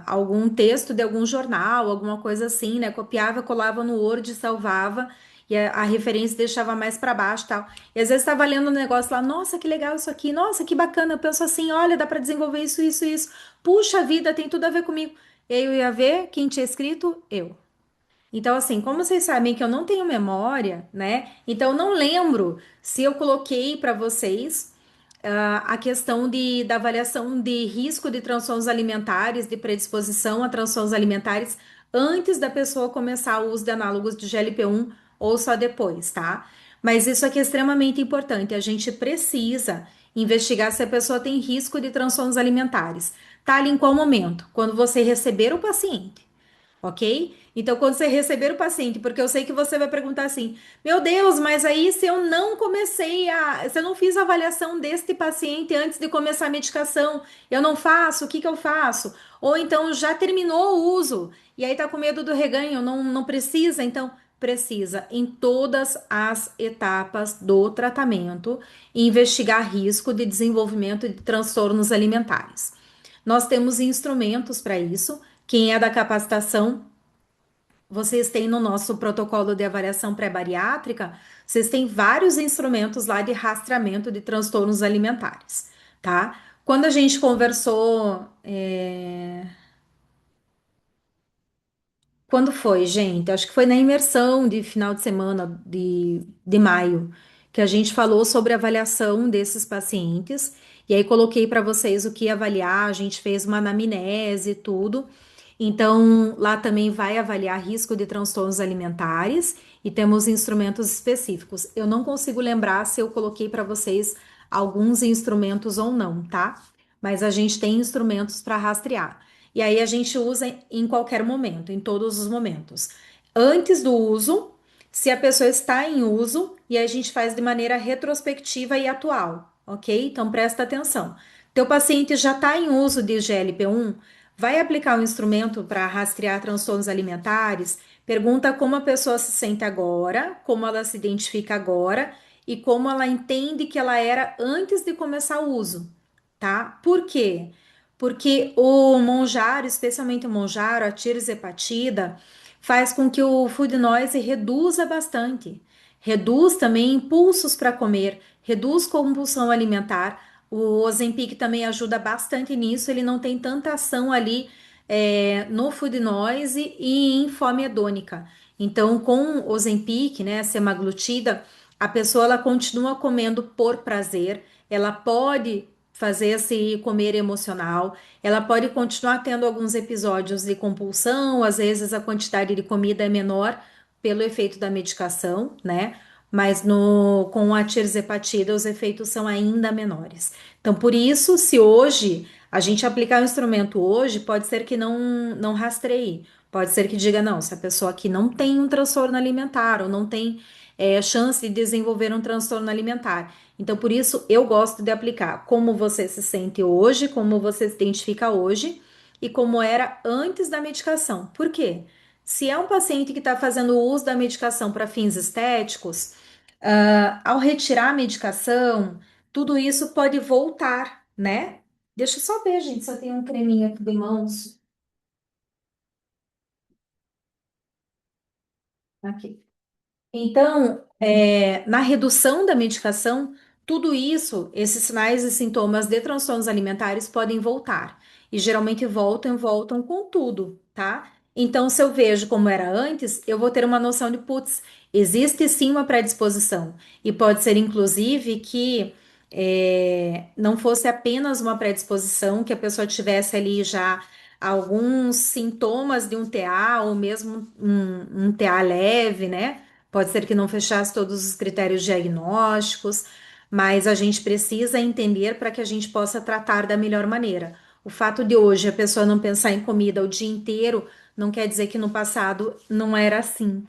algum texto de algum jornal, alguma coisa assim, né? Copiava, colava no Word, salvava e a referência deixava mais para baixo, tal. E às vezes estava lendo um negócio lá, nossa, que legal isso aqui, nossa, que bacana. Eu penso assim, olha, dá para desenvolver isso, isso, isso. Puxa vida, tem tudo a ver comigo. E aí eu ia ver quem tinha escrito, eu. Então, assim, como vocês sabem que eu não tenho memória, né? Então, eu não lembro se eu coloquei para vocês a questão da avaliação de risco de transtornos alimentares, de predisposição a transtornos alimentares, antes da pessoa começar o uso de análogos de GLP-1 ou só depois, tá? Mas isso aqui é extremamente importante. A gente precisa investigar se a pessoa tem risco de transtornos alimentares. Tá ali em qual momento? Quando você receber o paciente, ok? Então, quando você receber o paciente, porque eu sei que você vai perguntar assim: meu Deus, mas aí se eu não comecei se eu não fiz a avaliação deste paciente antes de começar a medicação, eu não faço, o que que eu faço? Ou então já terminou o uso e aí tá com medo do reganho, não precisa, então precisa em todas as etapas do tratamento investigar risco de desenvolvimento de transtornos alimentares. Nós temos instrumentos para isso. Quem é da capacitação, vocês têm no nosso protocolo de avaliação pré-bariátrica, vocês têm vários instrumentos lá de rastreamento de transtornos alimentares, tá? Quando a gente conversou, quando foi, gente? Acho que foi na imersão de final de semana de maio, que a gente falou sobre a avaliação desses pacientes. E aí coloquei para vocês o que avaliar, a gente fez uma anamnese e tudo. Então, lá também vai avaliar risco de transtornos alimentares e temos instrumentos específicos. Eu não consigo lembrar se eu coloquei para vocês alguns instrumentos ou não, tá? Mas a gente tem instrumentos para rastrear. E aí a gente usa em qualquer momento, em todos os momentos. Antes do uso, se a pessoa está em uso, e aí a gente faz de maneira retrospectiva e atual, ok? Então presta atenção. Teu paciente já está em uso de GLP-1, vai aplicar o instrumento para rastrear transtornos alimentares, pergunta como a pessoa se sente agora, como ela se identifica agora e como ela entende que ela era antes de começar o uso, tá? Por quê? Porque o Monjaro, especialmente o Monjaro, a tirzepatida, faz com que o food noise reduza bastante. Reduz também impulsos para comer, reduz compulsão alimentar. O Ozempic também ajuda bastante nisso, ele não tem tanta ação ali no food noise e em fome hedônica. Então, com Ozempic, né, semaglutida, a pessoa ela continua comendo por prazer, ela pode fazer esse comer emocional, ela pode continuar tendo alguns episódios de compulsão, às vezes a quantidade de comida é menor pelo efeito da medicação, né? Mas com a tirzepatida os efeitos são ainda menores. Então, por isso, se hoje a gente aplicar o instrumento hoje, pode ser que não rastreie. Pode ser que diga, não, se a pessoa aqui não tem um transtorno alimentar ou não tem chance de desenvolver um transtorno alimentar. Então, por isso, eu gosto de aplicar como você se sente hoje, como você se identifica hoje e como era antes da medicação. Por quê? Se é um paciente que está fazendo uso da medicação para fins estéticos, ao retirar a medicação, tudo isso pode voltar, né? Deixa eu só ver, gente, se eu tenho um creminho aqui de mãos. Aqui. Então, na redução da medicação, tudo isso, esses sinais e sintomas de transtornos alimentares podem voltar. E geralmente voltam com tudo, tá? Então, se eu vejo como era antes, eu vou ter uma noção de, putz, Existe sim uma predisposição, e pode ser inclusive que não fosse apenas uma predisposição, que a pessoa tivesse ali já alguns sintomas de um TA, ou mesmo um TA leve, né? Pode ser que não fechasse todos os critérios diagnósticos, mas a gente precisa entender para que a gente possa tratar da melhor maneira. O fato de hoje a pessoa não pensar em comida o dia inteiro não quer dizer que no passado não era assim.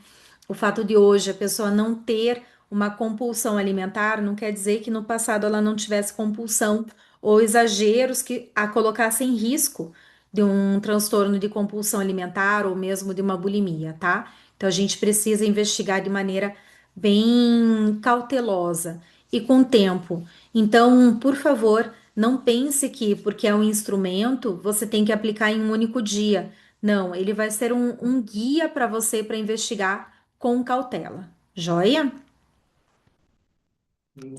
O fato de hoje a pessoa não ter uma compulsão alimentar não quer dizer que no passado ela não tivesse compulsão ou exageros que a colocassem em risco de um transtorno de compulsão alimentar ou mesmo de uma bulimia, tá? Então a gente precisa investigar de maneira bem cautelosa e com tempo. Então, por favor, não pense que porque é um instrumento você tem que aplicar em um único dia. Não, ele vai ser um guia para você para investigar com cautela. Joia?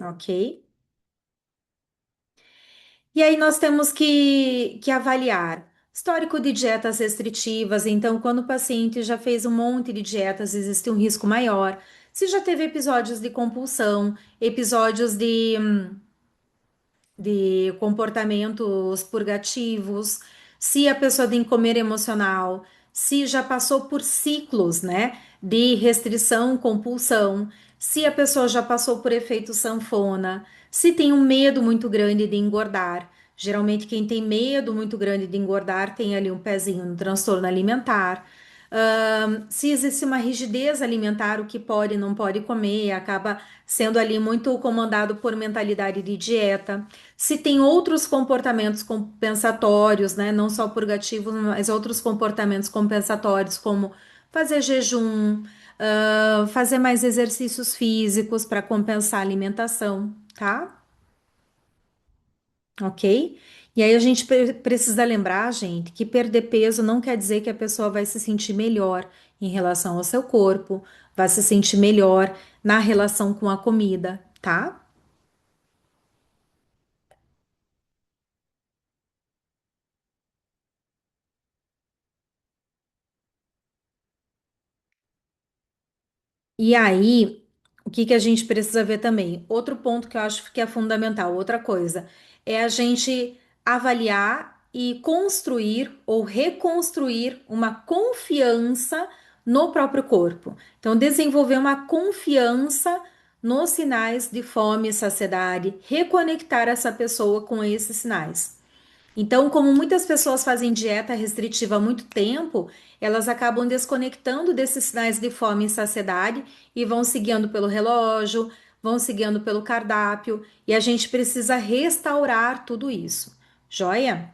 Ok. E aí nós temos que avaliar histórico de dietas restritivas. Então, quando o paciente já fez um monte de dietas, existe um risco maior. Se já teve episódios de compulsão, episódios de comportamentos purgativos, se a pessoa tem comer emocional, se já passou por ciclos, né, de restrição, compulsão, se a pessoa já passou por efeito sanfona, se tem um medo muito grande de engordar. Geralmente, quem tem medo muito grande de engordar tem ali um pezinho no transtorno alimentar. Se existe uma rigidez alimentar, o que pode e não pode comer, acaba sendo ali muito comandado por mentalidade de dieta. Se tem outros comportamentos compensatórios, né, não só purgativos, mas outros comportamentos compensatórios, como fazer jejum, fazer mais exercícios físicos para compensar a alimentação, tá? Ok? E aí a gente precisa lembrar, gente, que perder peso não quer dizer que a pessoa vai se sentir melhor em relação ao seu corpo, vai se sentir melhor na relação com a comida, tá? E aí, o que que a gente precisa ver também? Outro ponto que eu acho que é fundamental, outra coisa, é a gente avaliar e construir ou reconstruir uma confiança no próprio corpo. Então, desenvolver uma confiança nos sinais de fome e saciedade, reconectar essa pessoa com esses sinais. Então, como muitas pessoas fazem dieta restritiva há muito tempo, elas acabam desconectando desses sinais de fome e saciedade e vão seguindo pelo relógio, vão seguindo pelo cardápio, e a gente precisa restaurar tudo isso. Joia?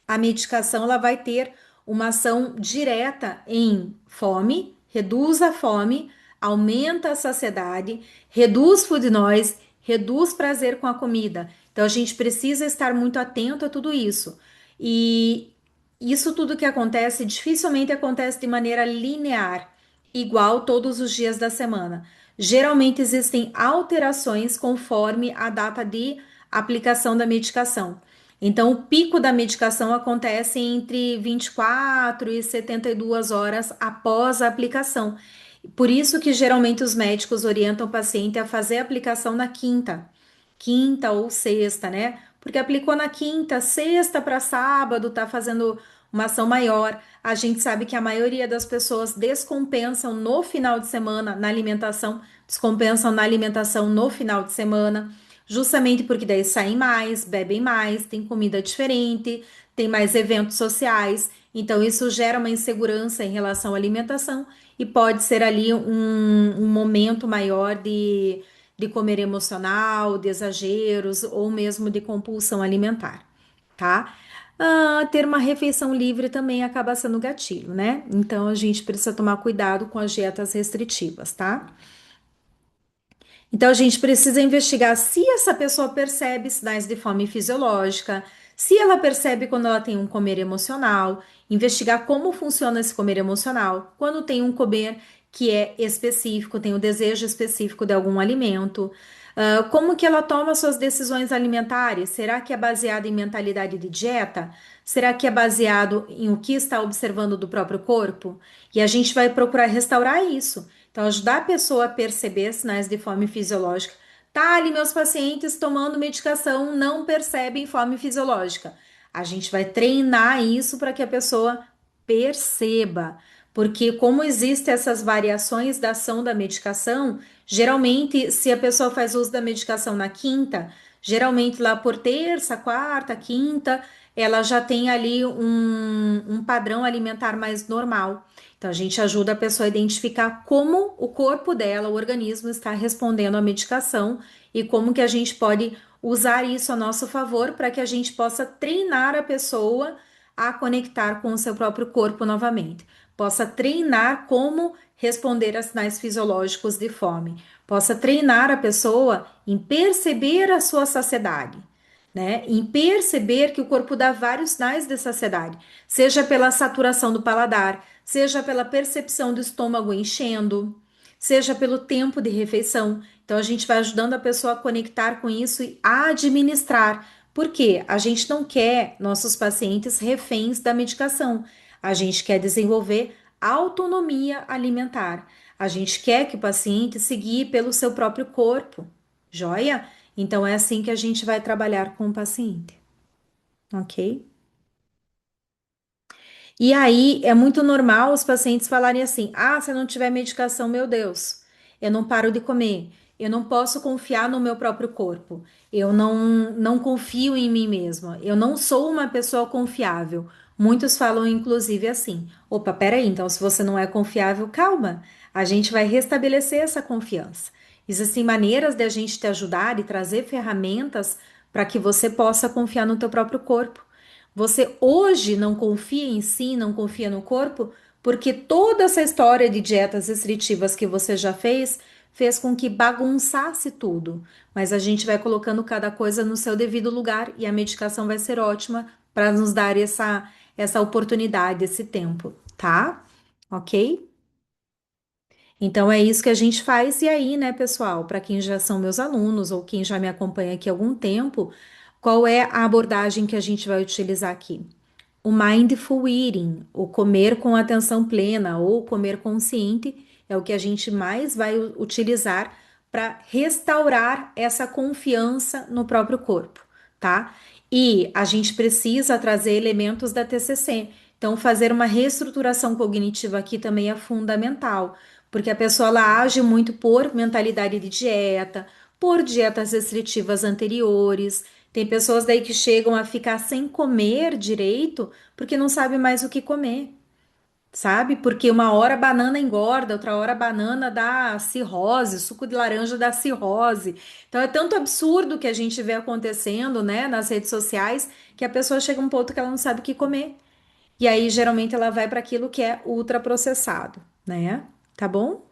A medicação ela vai ter uma ação direta em fome, reduz a fome, aumenta a saciedade, reduz food noise, reduz prazer com a comida. Então a gente precisa estar muito atento a tudo isso. E isso tudo que acontece dificilmente acontece de maneira linear, igual todos os dias da semana. Geralmente existem alterações conforme a data de aplicação da medicação. Então, o pico da medicação acontece entre 24 e 72 horas após a aplicação. Por isso que geralmente os médicos orientam o paciente a fazer a aplicação na quinta ou sexta, né? Porque aplicou na quinta, sexta para sábado, tá fazendo uma ação maior. A gente sabe que a maioria das pessoas descompensam no final de semana na alimentação, descompensam na alimentação no final de semana, justamente porque daí saem mais, bebem mais, tem comida diferente, tem mais eventos sociais. Então, isso gera uma insegurança em relação à alimentação e pode ser ali um momento maior de comer emocional, de exageros ou mesmo de compulsão alimentar, tá? Ter uma refeição livre também acaba sendo gatilho, né? Então a gente precisa tomar cuidado com as dietas restritivas, tá? Então a gente precisa investigar se essa pessoa percebe sinais de fome fisiológica, se ela percebe quando ela tem um comer emocional, investigar como funciona esse comer emocional, quando tem um comer que é específico, tem o desejo específico de algum alimento, como que ela toma suas decisões alimentares? Será que é baseado em mentalidade de dieta? Será que é baseado em o que está observando do próprio corpo? E a gente vai procurar restaurar isso. Então, ajudar a pessoa a perceber sinais de fome fisiológica. Tá, ali meus pacientes tomando medicação não percebem fome fisiológica. A gente vai treinar isso para que a pessoa perceba, porque como existem essas variações da ação da medicação, geralmente, se a pessoa faz uso da medicação na quinta, geralmente lá por terça, quarta, quinta, ela já tem ali um padrão alimentar mais normal. Então, a gente ajuda a pessoa a identificar como o corpo dela, o organismo está respondendo à medicação e como que a gente pode usar isso a nosso favor para que a gente possa treinar a pessoa a conectar com o seu próprio corpo novamente. Possa treinar como responder a sinais fisiológicos de fome. Possa treinar a pessoa em perceber a sua saciedade, né? Em perceber que o corpo dá vários sinais de saciedade, seja pela saturação do paladar, seja pela percepção do estômago enchendo, seja pelo tempo de refeição. Então a gente vai ajudando a pessoa a conectar com isso e a administrar, porque a gente não quer nossos pacientes reféns da medicação. A gente quer desenvolver autonomia alimentar. A gente quer que o paciente se guie pelo seu próprio corpo. Joia? Então é assim que a gente vai trabalhar com o paciente, ok? E aí é muito normal os pacientes falarem assim: ah, se eu não tiver medicação, meu Deus, eu não paro de comer, eu não posso confiar no meu próprio corpo, eu não confio em mim mesma, eu não sou uma pessoa confiável. Muitos falam, inclusive, assim: opa, peraí, então se você não é confiável, calma, a gente vai restabelecer essa confiança. Existem maneiras de a gente te ajudar e trazer ferramentas para que você possa confiar no teu próprio corpo. Você hoje não confia em si, não confia no corpo, porque toda essa história de dietas restritivas que você já fez com que bagunçasse tudo. Mas a gente vai colocando cada coisa no seu devido lugar e a medicação vai ser ótima para nos dar essa oportunidade, esse tempo, tá? Ok? Então é isso que a gente faz. E aí, né, pessoal, para quem já são meus alunos ou quem já me acompanha aqui há algum tempo, qual é a abordagem que a gente vai utilizar aqui? O mindful eating, o comer com atenção plena ou comer consciente, é o que a gente mais vai utilizar para restaurar essa confiança no próprio corpo, tá? E a gente precisa trazer elementos da TCC. Então, fazer uma reestruturação cognitiva aqui também é fundamental, porque a pessoa ela age muito por mentalidade de dieta, por dietas restritivas anteriores. Tem pessoas daí que chegam a ficar sem comer direito porque não sabe mais o que comer, sabe? Porque uma hora a banana engorda, outra hora a banana dá cirrose, suco de laranja dá cirrose. Então é tanto absurdo que a gente vê acontecendo, né, nas redes sociais, que a pessoa chega a um ponto que ela não sabe o que comer. E aí geralmente ela vai para aquilo que é ultraprocessado, né? Tá bom?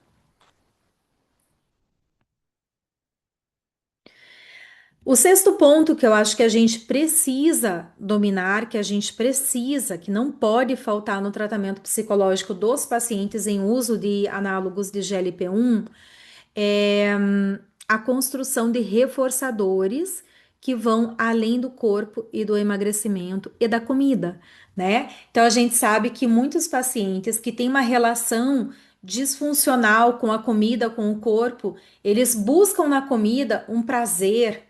O sexto ponto que eu acho que a gente precisa dominar, que a gente precisa, que não pode faltar no tratamento psicológico dos pacientes em uso de análogos de GLP-1 é a construção de reforçadores que vão além do corpo e do emagrecimento e da comida, né? Então a gente sabe que muitos pacientes que têm uma relação disfuncional com a comida, com o corpo, eles buscam na comida um prazer,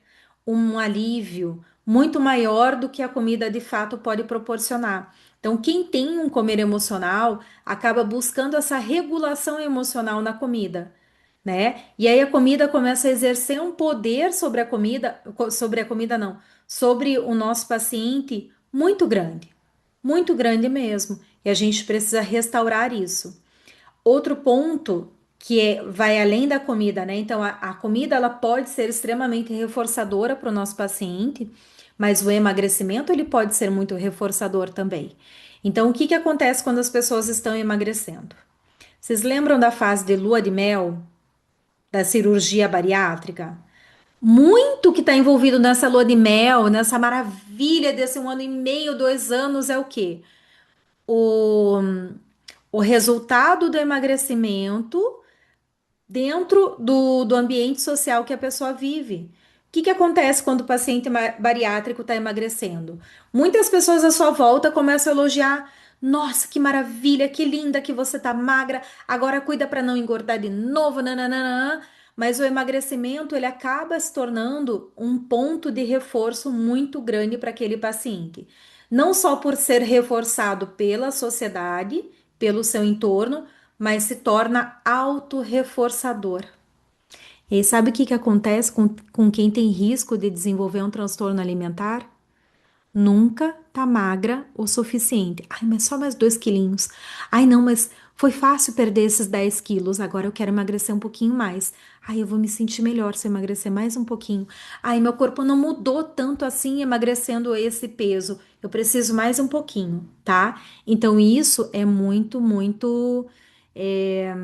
um alívio muito maior do que a comida de fato pode proporcionar. Então, quem tem um comer emocional acaba buscando essa regulação emocional na comida, né? E aí a comida começa a exercer um poder sobre a comida não, sobre o nosso paciente muito grande mesmo. E a gente precisa restaurar isso. Outro ponto vai além da comida, né? Então, a comida ela pode ser extremamente reforçadora para o nosso paciente, mas o emagrecimento ele pode ser muito reforçador também. Então, o que que acontece quando as pessoas estão emagrecendo? Vocês lembram da fase de lua de mel, da cirurgia bariátrica? Muito que está envolvido nessa lua de mel, nessa maravilha desse 1 ano e meio, 2 anos, é o quê? O, o resultado do emagrecimento dentro do ambiente social que a pessoa vive. O que que acontece quando o paciente bariátrico está emagrecendo? Muitas pessoas à sua volta começam a elogiar. Nossa, que maravilha, que linda que você tá magra. Agora cuida para não engordar de novo, nananana. Mas o emagrecimento, ele acaba se tornando um ponto de reforço muito grande para aquele paciente. Não só por ser reforçado pela sociedade, pelo seu entorno, mas se torna autorreforçador. E aí, sabe o que que acontece com quem tem risco de desenvolver um transtorno alimentar? Nunca tá magra o suficiente. Ai, mas só mais 2 quilinhos. Ai, não, mas foi fácil perder esses 10 quilos. Agora eu quero emagrecer um pouquinho mais. Ai, eu vou me sentir melhor se eu emagrecer mais um pouquinho. Ai, meu corpo não mudou tanto assim emagrecendo esse peso. Eu preciso mais um pouquinho, tá? Então, isso é muito. é,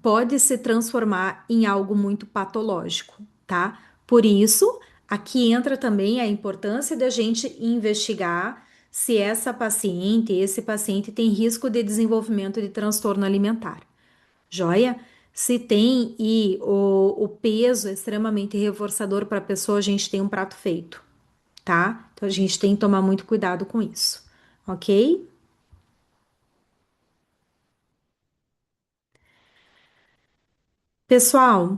Pode se transformar em algo muito patológico, tá? Por isso, aqui entra também a importância da gente investigar se essa paciente, esse paciente tem risco de desenvolvimento de transtorno alimentar. Joia? Se tem e o peso é extremamente reforçador para a pessoa, a gente tem um prato feito, tá? Então a gente tem que tomar muito cuidado com isso, ok? Pessoal,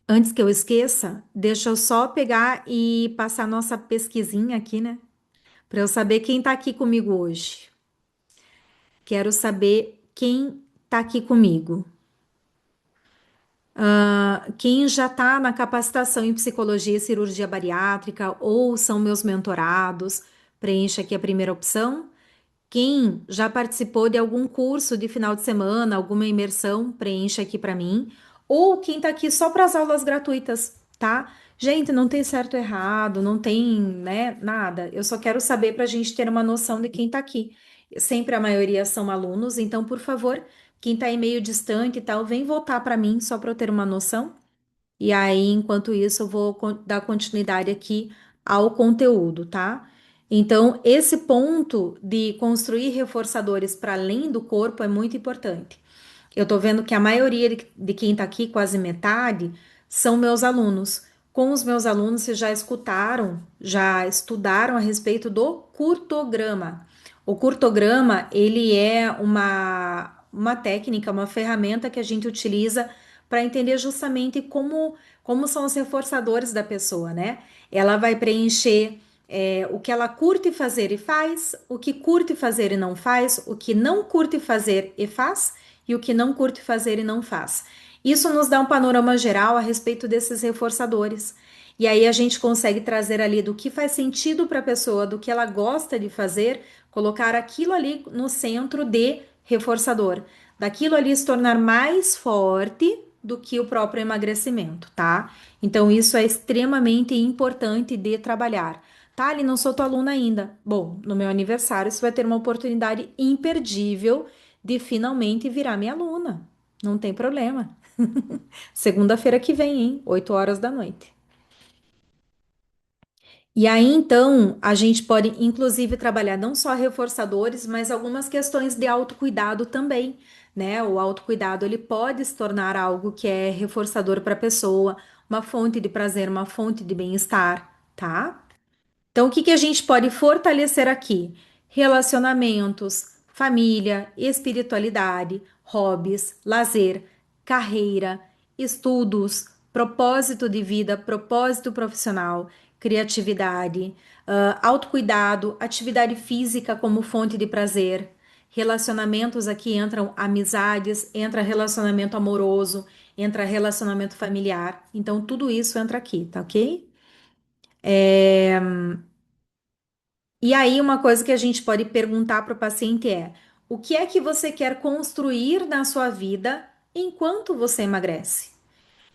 antes que eu esqueça, deixa eu só pegar e passar nossa pesquisinha aqui, né? Para eu saber quem tá aqui comigo hoje. Quero saber quem tá aqui comigo. Quem já está na capacitação em psicologia e cirurgia bariátrica ou são meus mentorados, preencha aqui a primeira opção. Quem já participou de algum curso de final de semana, alguma imersão, preencha aqui para mim. Ou quem está aqui só para as aulas gratuitas, tá? Gente, não tem certo ou errado, não tem, né, nada. Eu só quero saber para a gente ter uma noção de quem está aqui. Sempre a maioria são alunos, então, por favor, quem está aí meio distante e tal, vem voltar para mim só para eu ter uma noção. E aí, enquanto isso, eu vou dar continuidade aqui ao conteúdo, tá? Então, esse ponto de construir reforçadores para além do corpo é muito importante. Eu tô vendo que a maioria de quem tá aqui, quase metade, são meus alunos. Com os meus alunos, vocês já escutaram, já estudaram a respeito do curtograma. O curtograma, ele é uma técnica, uma ferramenta que a gente utiliza para entender justamente como são os reforçadores da pessoa, né? Ela vai preencher o que ela curte fazer e faz, o que curte fazer e não faz, o que não curte fazer e faz, e o que não curte fazer e não faz. Isso nos dá um panorama geral a respeito desses reforçadores. E aí a gente consegue trazer ali do que faz sentido para a pessoa, do que ela gosta de fazer, colocar aquilo ali no centro de reforçador, daquilo ali se tornar mais forte do que o próprio emagrecimento, tá? Então isso é extremamente importante de trabalhar. Thali, não sou tua aluna ainda. Bom, no meu aniversário você vai ter uma oportunidade imperdível de finalmente virar minha aluna. Não tem problema. Segunda-feira que vem, hein? 8 horas da noite. E aí, então, a gente pode, inclusive, trabalhar não só reforçadores, mas algumas questões de autocuidado também, né? O autocuidado, ele pode se tornar algo que é reforçador para a pessoa, uma fonte de prazer, uma fonte de bem-estar, tá? Então, o que que a gente pode fortalecer aqui? Relacionamentos, família, espiritualidade, hobbies, lazer, carreira, estudos, propósito de vida, propósito profissional, criatividade, autocuidado, atividade física como fonte de prazer. Relacionamentos aqui entram amizades, entra relacionamento amoroso, entra relacionamento familiar. Então, tudo isso entra aqui, tá ok? E aí, uma coisa que a gente pode perguntar para o paciente é: o que é que você quer construir na sua vida enquanto você emagrece?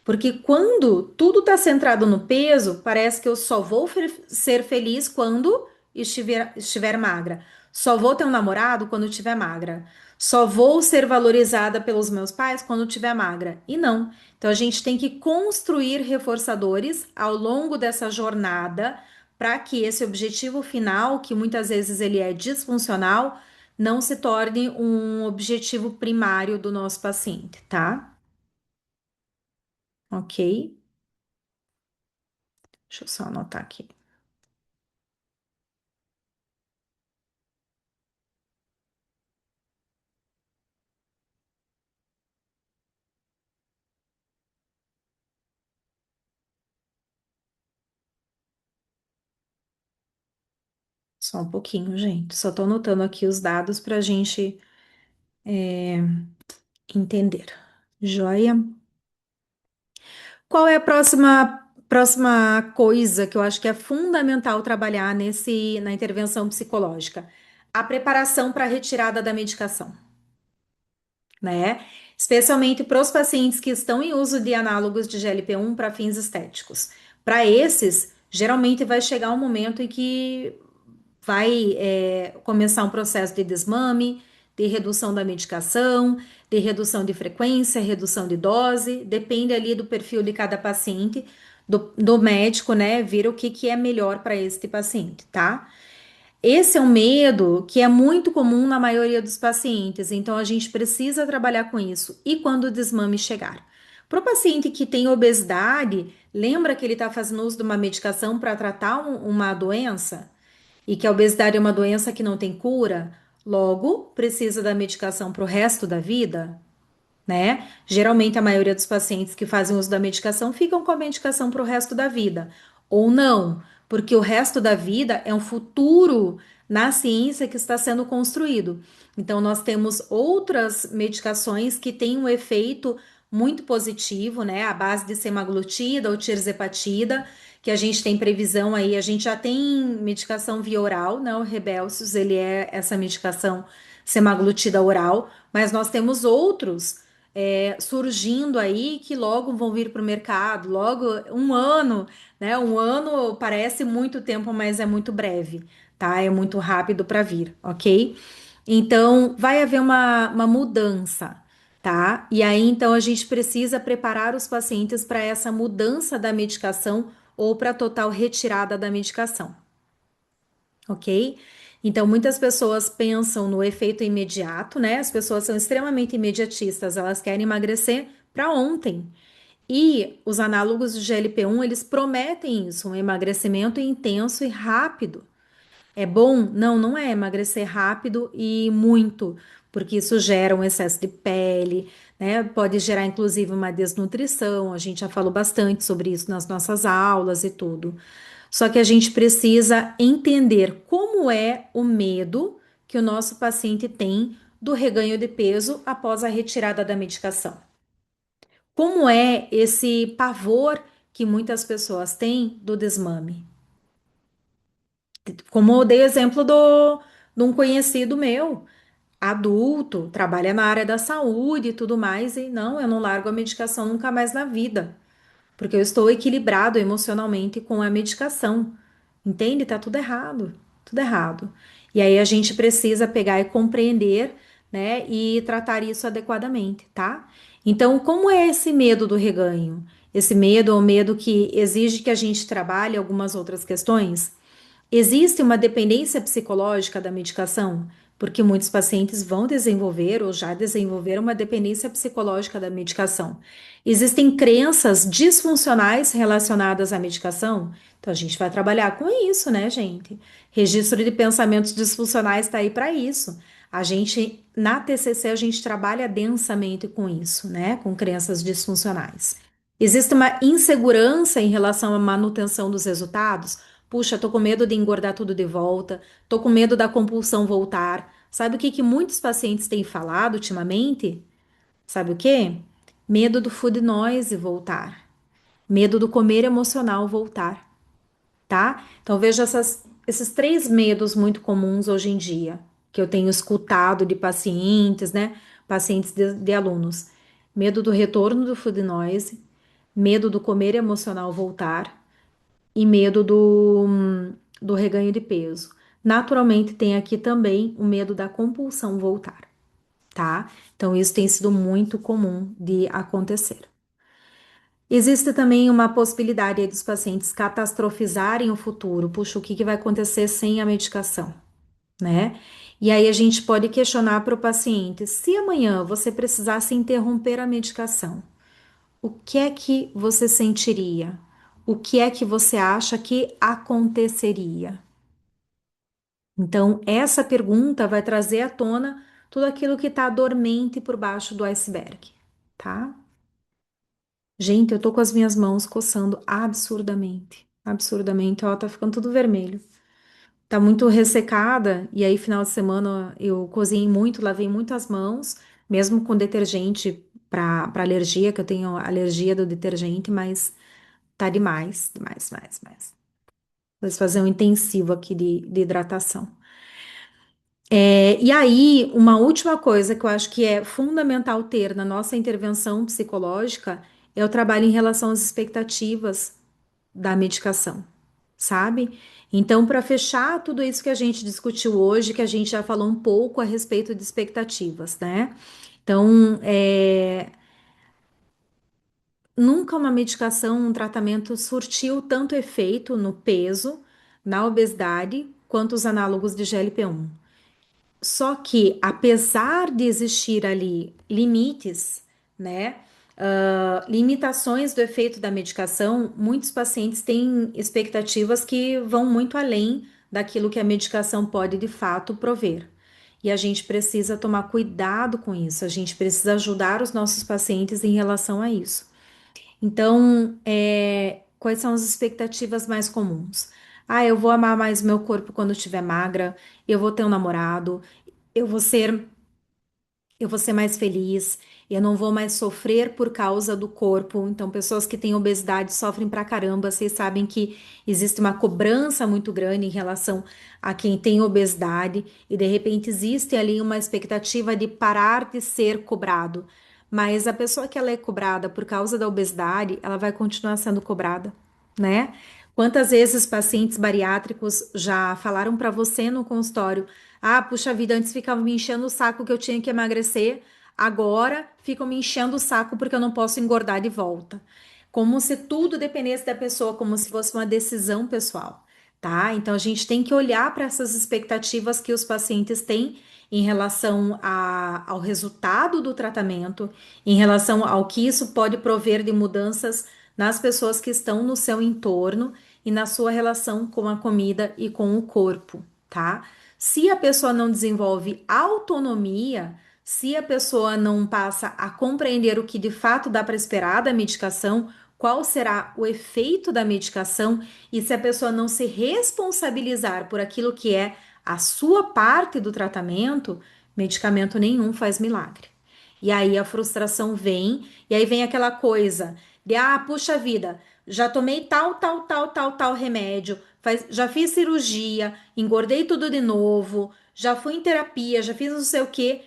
Porque quando tudo está centrado no peso, parece que eu só vou ser feliz quando estiver magra. Só vou ter um namorado quando estiver magra. Só vou ser valorizada pelos meus pais quando estiver magra. E não. Então a gente tem que construir reforçadores ao longo dessa jornada para que esse objetivo final, que muitas vezes ele é disfuncional, não se torne um objetivo primário do nosso paciente, tá? Ok? Deixa eu só anotar aqui. Só um pouquinho, gente. Só tô anotando aqui os dados para a gente entender. Joia? Qual é a próxima coisa que eu acho que é fundamental trabalhar na intervenção psicológica? A preparação para a retirada da medicação, né? Especialmente para os pacientes que estão em uso de análogos de GLP-1 para fins estéticos. Para esses, geralmente vai chegar um momento em que vai começar um processo de desmame, de redução da medicação, de redução de frequência, redução de dose, depende ali do perfil de cada paciente, do médico, né, ver o que, que é melhor para este paciente, tá? Esse é um medo que é muito comum na maioria dos pacientes, então a gente precisa trabalhar com isso. E quando o desmame chegar? Para o paciente que tem obesidade, lembra que ele está fazendo uso de uma medicação para tratar uma doença? E que a obesidade é uma doença que não tem cura, logo precisa da medicação para o resto da vida, né? Geralmente a maioria dos pacientes que fazem uso da medicação ficam com a medicação para o resto da vida, ou não, porque o resto da vida é um futuro na ciência que está sendo construído. Então, nós temos outras medicações que têm um efeito muito positivo, né? A base de semaglutida ou tirzepatida, que a gente tem previsão aí, a gente já tem medicação via oral, né? O Rybelsus, ele é essa medicação semaglutida oral, mas nós temos outros surgindo aí que logo vão vir para o mercado, logo um ano, né? Um ano parece muito tempo, mas é muito breve, tá? É muito rápido para vir, ok? Então vai haver uma mudança, tá? E aí então a gente precisa preparar os pacientes para essa mudança da medicação ou para total retirada da medicação, ok? Então, muitas pessoas pensam no efeito imediato, né? As pessoas são extremamente imediatistas, elas querem emagrecer para ontem. E os análogos do GLP-1, eles prometem isso, um emagrecimento intenso e rápido. É bom? Não, não é emagrecer rápido e muito, porque isso gera um excesso de pele, né? Pode gerar inclusive uma desnutrição. A gente já falou bastante sobre isso nas nossas aulas e tudo. Só que a gente precisa entender como é o medo que o nosso paciente tem do reganho de peso após a retirada da medicação. Como é esse pavor que muitas pessoas têm do desmame? Como eu dei exemplo de um conhecido meu, adulto, trabalha na área da saúde e tudo mais, e não, eu não largo a medicação nunca mais na vida, porque eu estou equilibrado emocionalmente com a medicação. Entende? Tá tudo errado, tudo errado. E aí a gente precisa pegar e compreender, né, e tratar isso adequadamente, tá? Então, como é esse medo do reganho? Esse medo é um medo que exige que a gente trabalhe algumas outras questões. Existe uma dependência psicológica da medicação, porque muitos pacientes vão desenvolver ou já desenvolveram uma dependência psicológica da medicação. Existem crenças disfuncionais relacionadas à medicação, então a gente vai trabalhar com isso, né, gente? Registro de pensamentos disfuncionais está aí para isso. A gente, na TCC, a gente trabalha densamente com isso, né, com crenças disfuncionais. Existe uma insegurança em relação à manutenção dos resultados. Puxa, tô com medo de engordar tudo de volta, tô com medo da compulsão voltar. Sabe o que que muitos pacientes têm falado ultimamente? Sabe o quê? Medo do food noise voltar, medo do comer emocional voltar, tá? Então veja esses três medos muito comuns hoje em dia, que eu tenho escutado de pacientes, né? Pacientes de alunos. Medo do retorno do food noise, medo do comer emocional voltar e medo do reganho de peso. Naturalmente, tem aqui também o medo da compulsão voltar, tá? Então, isso tem sido muito comum de acontecer. Existe também uma possibilidade aí dos pacientes catastrofizarem o futuro. Puxa, o que que vai acontecer sem a medicação, né? E aí a gente pode questionar para o paciente: se amanhã você precisasse interromper a medicação, o que é que você sentiria? O que é que você acha que aconteceria? Então, essa pergunta vai trazer à tona tudo aquilo que está dormente por baixo do iceberg, tá? Gente, eu tô com as minhas mãos coçando absurdamente. Absurdamente, ó, tá ficando tudo vermelho. tá muito ressecada, e aí final de semana eu cozinhei muito, lavei muito as mãos, mesmo com detergente para alergia, que eu tenho alergia do detergente, mas tá demais, demais, demais, demais. Vou fazer um intensivo aqui de hidratação. E aí, uma última coisa que eu acho que é fundamental ter na nossa intervenção psicológica é o trabalho em relação às expectativas da medicação, sabe? Então, para fechar tudo isso que a gente discutiu hoje, que a gente já falou um pouco a respeito de expectativas, né? Então, nunca uma medicação, um tratamento surtiu tanto efeito no peso, na obesidade, quanto os análogos de GLP-1. Só que, apesar de existir ali limites, né, limitações do efeito da medicação, muitos pacientes têm expectativas que vão muito além daquilo que a medicação pode de fato prover. E a gente precisa tomar cuidado com isso, a gente precisa ajudar os nossos pacientes em relação a isso. Então, quais são as expectativas mais comuns? Ah, eu vou amar mais meu corpo quando estiver magra, eu vou ter um namorado, eu vou ser, eu vou ser mais feliz, eu não vou mais sofrer por causa do corpo. Então, pessoas que têm obesidade sofrem pra caramba. Vocês sabem que existe uma cobrança muito grande em relação a quem tem obesidade, e de repente existe ali uma expectativa de parar de ser cobrado. Mas a pessoa que ela é cobrada por causa da obesidade, ela vai continuar sendo cobrada, né? Quantas vezes pacientes bariátricos já falaram para você no consultório: ah, puxa vida, antes ficava me enchendo o saco que eu tinha que emagrecer, agora ficam me enchendo o saco porque eu não posso engordar de volta. Como se tudo dependesse da pessoa, como se fosse uma decisão pessoal, tá? Então a gente tem que olhar para essas expectativas que os pacientes têm em relação ao resultado do tratamento, em relação ao que isso pode prover de mudanças nas pessoas que estão no seu entorno e na sua relação com a comida e com o corpo, tá? Se a pessoa não desenvolve autonomia, se a pessoa não passa a compreender o que de fato dá para esperar da medicação, qual será o efeito da medicação, e se a pessoa não se responsabilizar por aquilo que é a sua parte do tratamento, medicamento nenhum faz milagre. E aí a frustração vem, e aí vem aquela coisa de, ah, puxa vida, já tomei tal, tal, tal, tal, tal remédio, já fiz cirurgia, engordei tudo de novo, já fui em terapia, já fiz não sei o quê,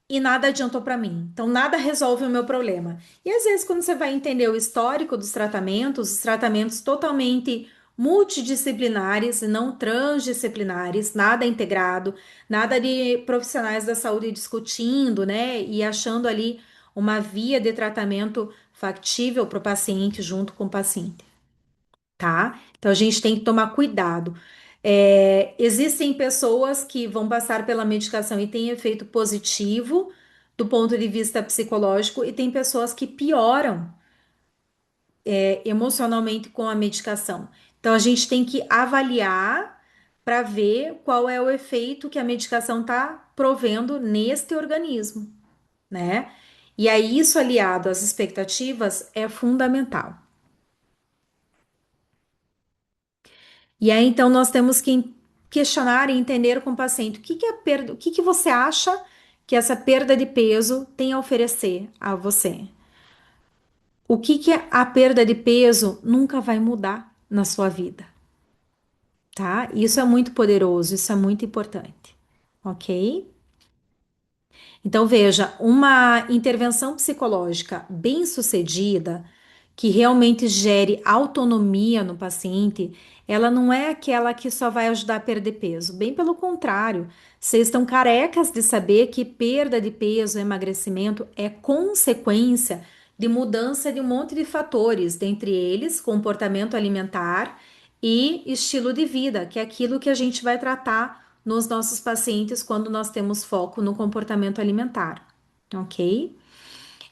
e nada adiantou para mim. Então, nada resolve o meu problema. E às vezes, quando você vai entender o histórico dos tratamentos, os tratamentos totalmente multidisciplinares e não transdisciplinares, nada integrado, nada de profissionais da saúde discutindo, né, e achando ali uma via de tratamento factível para o paciente junto com o paciente, tá? Então a gente tem que tomar cuidado. Existem pessoas que vão passar pela medicação e têm efeito positivo do ponto de vista psicológico, e tem pessoas que pioram, emocionalmente com a medicação. Então a gente tem que avaliar para ver qual é o efeito que a medicação está provendo neste organismo, né? E aí, isso aliado às expectativas é fundamental. E aí, então, nós temos que questionar e entender com o paciente o que que é perda, o que que você acha que essa perda de peso tem a oferecer a você. O que que a perda de peso nunca vai mudar na sua vida, tá? Isso é muito poderoso, isso é muito importante, ok? Então, veja, uma intervenção psicológica bem-sucedida, que realmente gere autonomia no paciente, ela não é aquela que só vai ajudar a perder peso. Bem pelo contrário, vocês estão carecas de saber que perda de peso, emagrecimento é consequência de mudança de um monte de fatores, dentre eles comportamento alimentar e estilo de vida, que é aquilo que a gente vai tratar nos nossos pacientes quando nós temos foco no comportamento alimentar, ok?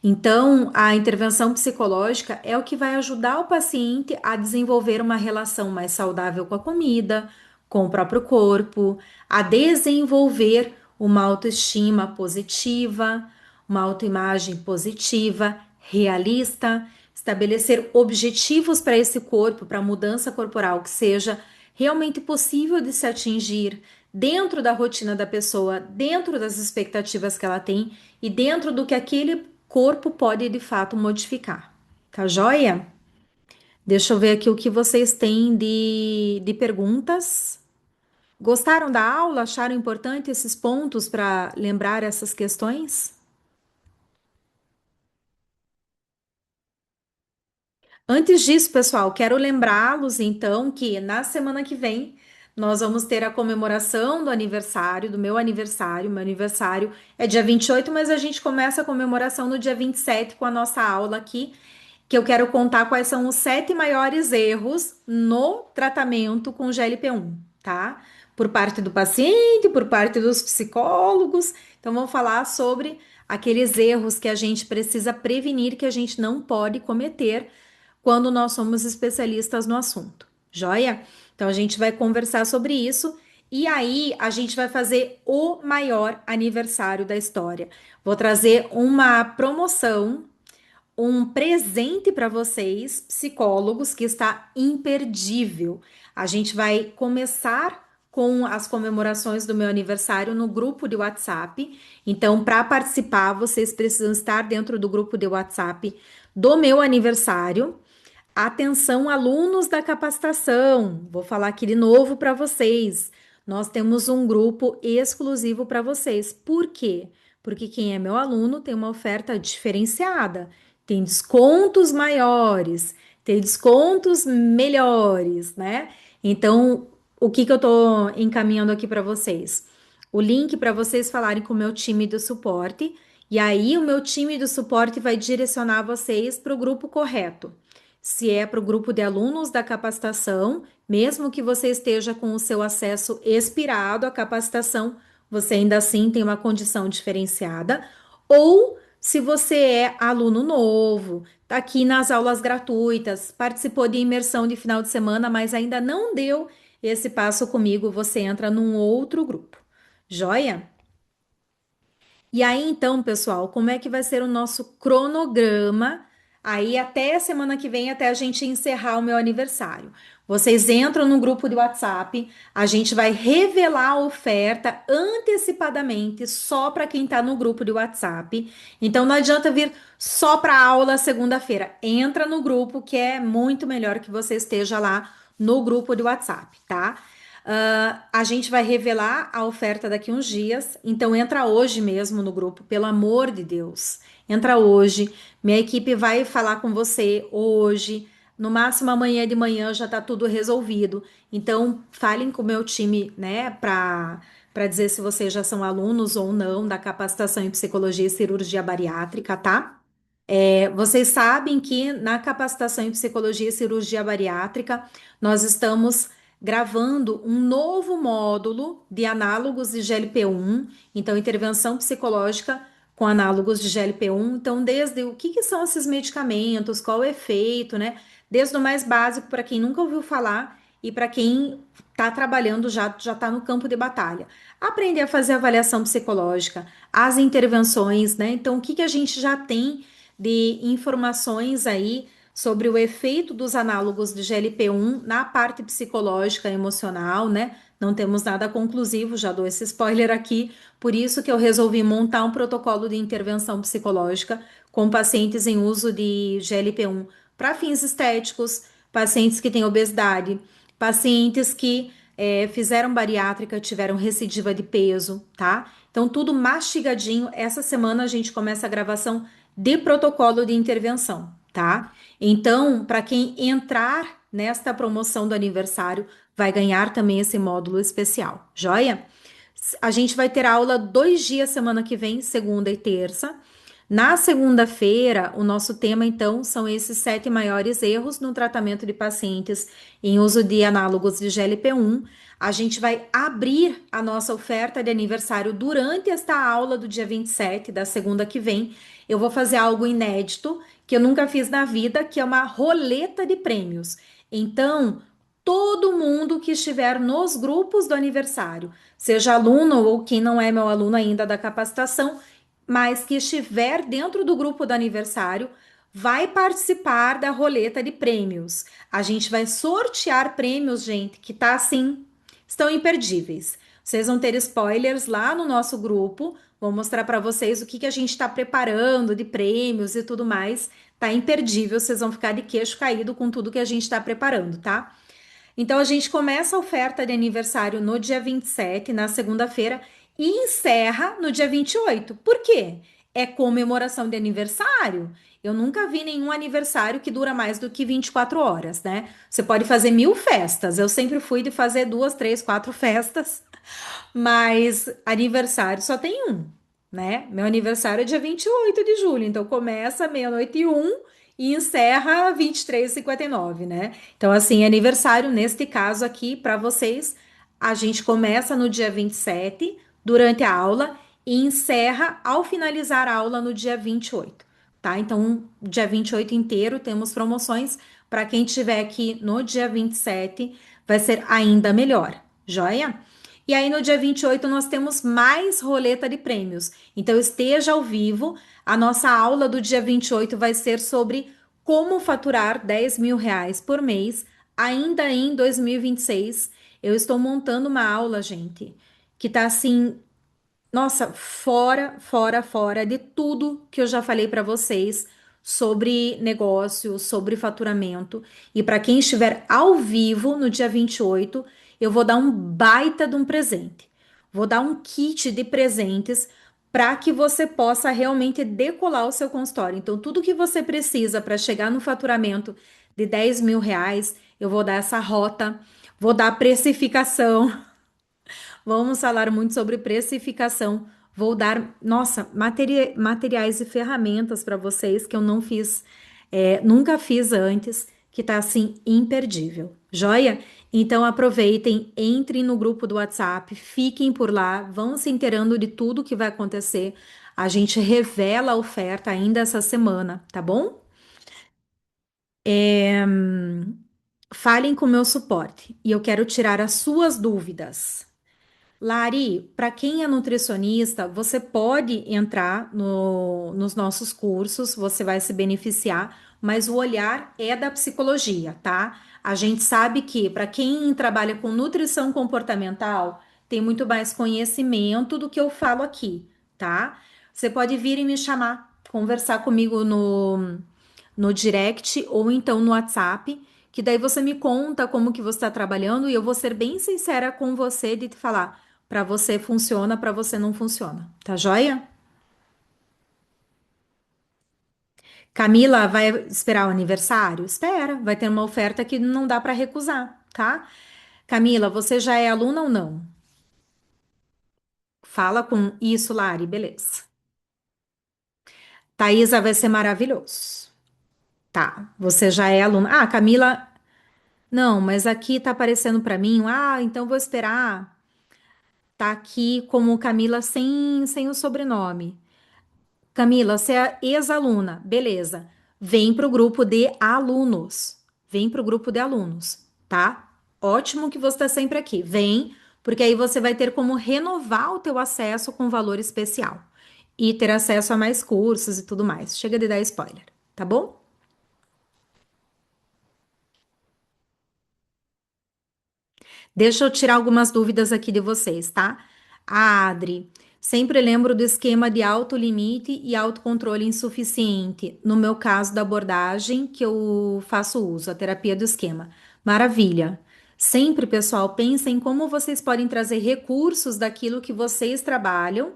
Então, a intervenção psicológica é o que vai ajudar o paciente a desenvolver uma relação mais saudável com a comida, com o próprio corpo, a desenvolver uma autoestima positiva, uma autoimagem positiva, realista, estabelecer objetivos para esse corpo, para a mudança corporal que seja realmente possível de se atingir dentro da rotina da pessoa, dentro das expectativas que ela tem e dentro do que aquele corpo pode de fato modificar. Tá joia? Deixa eu ver aqui o que vocês têm de perguntas. Gostaram da aula? Acharam importante esses pontos para lembrar essas questões? Antes disso, pessoal, quero lembrá-los então que na semana que vem nós vamos ter a comemoração do aniversário, do meu aniversário. Meu aniversário é dia 28, mas a gente começa a comemoração no dia 27 com a nossa aula aqui, que eu quero contar quais são os 7 maiores erros no tratamento com GLP-1, tá? Por parte do paciente, por parte dos psicólogos. Então, vamos falar sobre aqueles erros que a gente precisa prevenir, que a gente não pode cometer quando nós somos especialistas no assunto. Joia? Então, a gente vai conversar sobre isso. E aí, a gente vai fazer o maior aniversário da história. Vou trazer uma promoção, um presente para vocês, psicólogos, que está imperdível. A gente vai começar com as comemorações do meu aniversário no grupo de WhatsApp. Então, para participar, vocês precisam estar dentro do grupo de WhatsApp do meu aniversário. Atenção, alunos da capacitação, vou falar aqui de novo para vocês. Nós temos um grupo exclusivo para vocês. Por quê? Porque quem é meu aluno tem uma oferta diferenciada, tem descontos maiores, tem descontos melhores, né? Então, o que que eu estou encaminhando aqui para vocês? O link para vocês falarem com o meu time do suporte, e aí o meu time do suporte vai direcionar vocês para o grupo correto. Se é para o grupo de alunos da capacitação, mesmo que você esteja com o seu acesso expirado à capacitação, você ainda assim tem uma condição diferenciada. Ou se você é aluno novo, está aqui nas aulas gratuitas, participou de imersão de final de semana, mas ainda não deu esse passo comigo, você entra num outro grupo. Joia? E aí, então, pessoal, como é que vai ser o nosso cronograma? Aí, até a semana que vem, até a gente encerrar o meu aniversário. Vocês entram no grupo de WhatsApp, a gente vai revelar a oferta antecipadamente só para quem está no grupo de WhatsApp. Então, não adianta vir só para a aula segunda-feira. Entra no grupo, que é muito melhor que você esteja lá no grupo de WhatsApp, tá? A gente vai revelar a oferta daqui uns dias, então entra hoje mesmo no grupo, pelo amor de Deus. Entra hoje, minha equipe vai falar com você hoje, no máximo amanhã de manhã já tá tudo resolvido. Então, falem com o meu time, né, para dizer se vocês já são alunos ou não da capacitação em psicologia e cirurgia bariátrica, tá? Vocês sabem que na capacitação em psicologia e cirurgia bariátrica, nós estamos gravando um novo módulo de análogos de GLP-1, então intervenção psicológica com análogos de GLP-1. Então, desde o que são esses medicamentos, qual o efeito, né? Desde o mais básico para quem nunca ouviu falar e para quem está trabalhando já está no campo de batalha. Aprender a fazer avaliação psicológica, as intervenções, né? Então, o que que a gente já tem de informações aí sobre o efeito dos análogos de GLP-1 na parte psicológica e emocional, né? Não temos nada conclusivo, já dou esse spoiler aqui, por isso que eu resolvi montar um protocolo de intervenção psicológica com pacientes em uso de GLP-1 para fins estéticos, pacientes que têm obesidade, pacientes que fizeram bariátrica, tiveram recidiva de peso, tá? Então, tudo mastigadinho. Essa semana a gente começa a gravação de protocolo de intervenção, tá? Então, para quem entrar nesta promoção do aniversário, vai ganhar também esse módulo especial, joia? A gente vai ter aula 2 dias semana que vem, segunda e terça. Na segunda-feira, o nosso tema, então, são esses 7 maiores erros no tratamento de pacientes em uso de análogos de GLP-1. A gente vai abrir a nossa oferta de aniversário durante esta aula do dia 27, da segunda que vem. Eu vou fazer algo inédito que eu nunca fiz na vida, que é uma roleta de prêmios. Então, todo mundo que estiver nos grupos do aniversário, seja aluno ou quem não é meu aluno ainda da capacitação, mas que estiver dentro do grupo do aniversário, vai participar da roleta de prêmios. A gente vai sortear prêmios, gente, que tá assim, estão imperdíveis. Vocês vão ter spoilers lá no nosso grupo. Vou mostrar para vocês o que que a gente está preparando de prêmios e tudo mais. Tá imperdível, vocês vão ficar de queixo caído com tudo que a gente está preparando, tá? Então a gente começa a oferta de aniversário no dia 27, na segunda-feira, e encerra no dia 28. Por quê? É comemoração de aniversário. Eu nunca vi nenhum aniversário que dura mais do que 24 horas, né? Você pode fazer 1000 festas. Eu sempre fui de fazer duas, três, quatro festas, mas aniversário só tem um, né? Meu aniversário é dia 28 de julho, então começa meia-noite e um e encerra 23h59, né? Então, assim, aniversário, neste caso aqui, para vocês, a gente começa no dia 27 durante a aula, e encerra ao finalizar a aula no dia 28, tá? Então, dia 28 inteiro temos promoções. Para quem estiver aqui no dia 27, vai ser ainda melhor, joia? E aí, no dia 28 nós temos mais roleta de prêmios. Então, esteja ao vivo. A nossa aula do dia 28 vai ser sobre como faturar R$ 10.000 por mês, ainda em 2026. Eu estou montando uma aula, gente, que tá assim, nossa, fora de tudo que eu já falei para vocês sobre negócio, sobre faturamento. E para quem estiver ao vivo no dia 28, eu vou dar um baita de um presente. Vou dar um kit de presentes para que você possa realmente decolar o seu consultório. Então, tudo que você precisa para chegar no faturamento de R$ 10.000, eu vou dar essa rota, vou dar precificação. Vamos falar muito sobre precificação. Vou dar, nossa, materiais e ferramentas para vocês que eu não fiz, nunca fiz antes, que tá assim imperdível. Joia? Então aproveitem, entrem no grupo do WhatsApp, fiquem por lá, vão se inteirando de tudo que vai acontecer. A gente revela a oferta ainda essa semana, tá bom? Falem com o meu suporte e eu quero tirar as suas dúvidas. Lari, para quem é nutricionista, você pode entrar nos nossos cursos, você vai se beneficiar, mas o olhar é da psicologia, tá? A gente sabe que para quem trabalha com nutrição comportamental, tem muito mais conhecimento do que eu falo aqui, tá? Você pode vir e me chamar, conversar comigo no direct ou então no WhatsApp, que daí você me conta como que você está trabalhando e eu vou ser bem sincera com você de te falar, para você funciona, para você não funciona, tá joia? Camila, vai esperar o aniversário? Espera, vai ter uma oferta que não dá para recusar, tá? Camila, você já é aluna ou não? Fala com isso, Lari, beleza. Thaisa vai ser maravilhoso. Tá, você já é aluna. Ah, Camila, não, mas aqui tá aparecendo para mim. Ah, então vou esperar. Tá aqui como Camila sem o sobrenome. Camila, você é ex-aluna, beleza. Vem para o grupo de alunos. Vem para o grupo de alunos, tá? Ótimo que você está sempre aqui. Vem, porque aí você vai ter como renovar o teu acesso com valor especial e ter acesso a mais cursos e tudo mais. Chega de dar spoiler, tá bom? Deixa eu tirar algumas dúvidas aqui de vocês, tá? A Adri, sempre lembro do esquema de autolimite e autocontrole insuficiente, no meu caso da abordagem que eu faço uso, a terapia do esquema. Maravilha. Sempre, pessoal, pensem em como vocês podem trazer recursos daquilo que vocês trabalham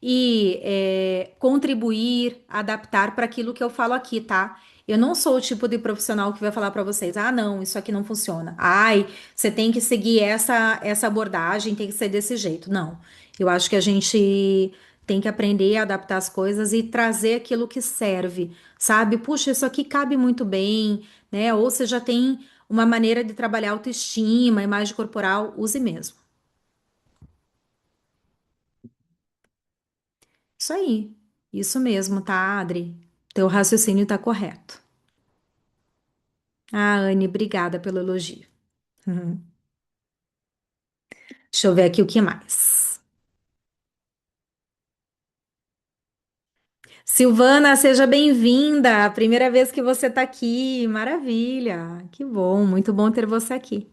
e contribuir, adaptar para aquilo que eu falo aqui, tá? Eu não sou o tipo de profissional que vai falar para vocês, ah, não, isso aqui não funciona. Ai, você tem que seguir essa abordagem, tem que ser desse jeito. Não. Eu acho que a gente tem que aprender a adaptar as coisas e trazer aquilo que serve, sabe? Puxa, isso aqui cabe muito bem, né? Ou você já tem uma maneira de trabalhar autoestima, imagem corporal, use mesmo. Isso aí. Isso mesmo, tá, Adri? Teu raciocínio tá correto. Ah, Anne, obrigada pelo elogio. Uhum. Deixa eu ver aqui o que mais. Silvana, seja bem-vinda. Primeira vez que você está aqui. Maravilha. Que bom, muito bom ter você aqui.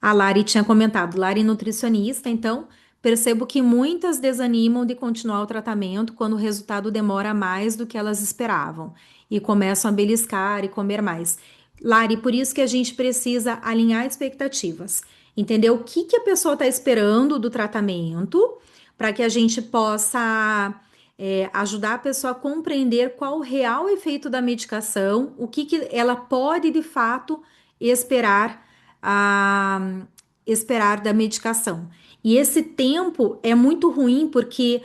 A Lari tinha comentado, Lari nutricionista, então percebo que muitas desanimam de continuar o tratamento quando o resultado demora mais do que elas esperavam e começam a beliscar e comer mais. Lari, por isso que a gente precisa alinhar expectativas, entender o que que a pessoa está esperando do tratamento, para que a gente possa ajudar a pessoa a compreender qual o real efeito da medicação, o que que ela pode de fato esperar a esperar da medicação. E esse tempo é muito ruim porque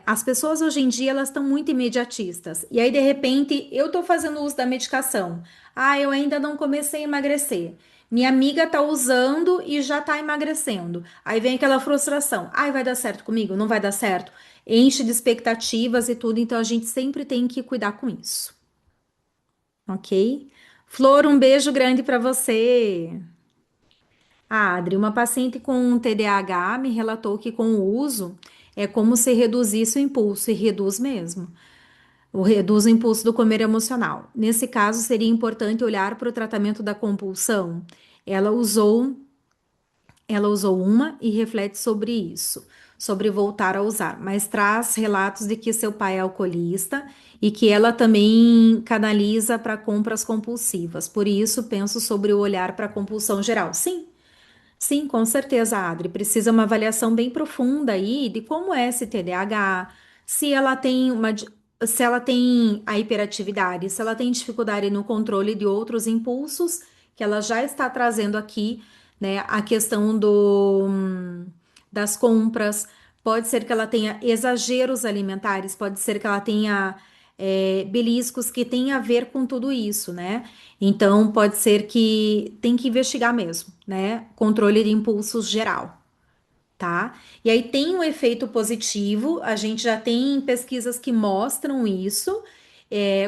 as pessoas hoje em dia elas estão muito imediatistas. E aí, de repente, eu estou fazendo uso da medicação. Ah, eu ainda não comecei a emagrecer. Minha amiga está usando e já está emagrecendo. Aí vem aquela frustração. Ai, vai dar certo comigo? Não vai dar certo? Enche de expectativas e tudo, então a gente sempre tem que cuidar com isso, ok? Flor, um beijo grande para você. Ah, Adri, uma paciente com TDAH me relatou que com o uso é como se reduzisse o impulso, e reduz mesmo. Reduz o impulso do comer emocional. Nesse caso, seria importante olhar para o tratamento da compulsão. Ela usou, ela usou uma e reflete sobre isso, sobre voltar a usar, mas traz relatos de que seu pai é alcoolista e que ela também canaliza para compras compulsivas. Por isso, penso sobre o olhar para a compulsão geral. Sim, com certeza, Adri. Precisa uma avaliação bem profunda aí de como é esse TDAH, se ela tem se ela tem a hiperatividade, se ela tem dificuldade no controle de outros impulsos, que ela já está trazendo aqui, né? A questão das compras. Pode ser que ela tenha exageros alimentares, pode ser que ela tenha beliscos que têm a ver com tudo isso, né? Então, pode ser que tem que investigar mesmo, né? Controle de impulsos geral, tá? E aí tem um efeito positivo, a gente já tem pesquisas que mostram isso,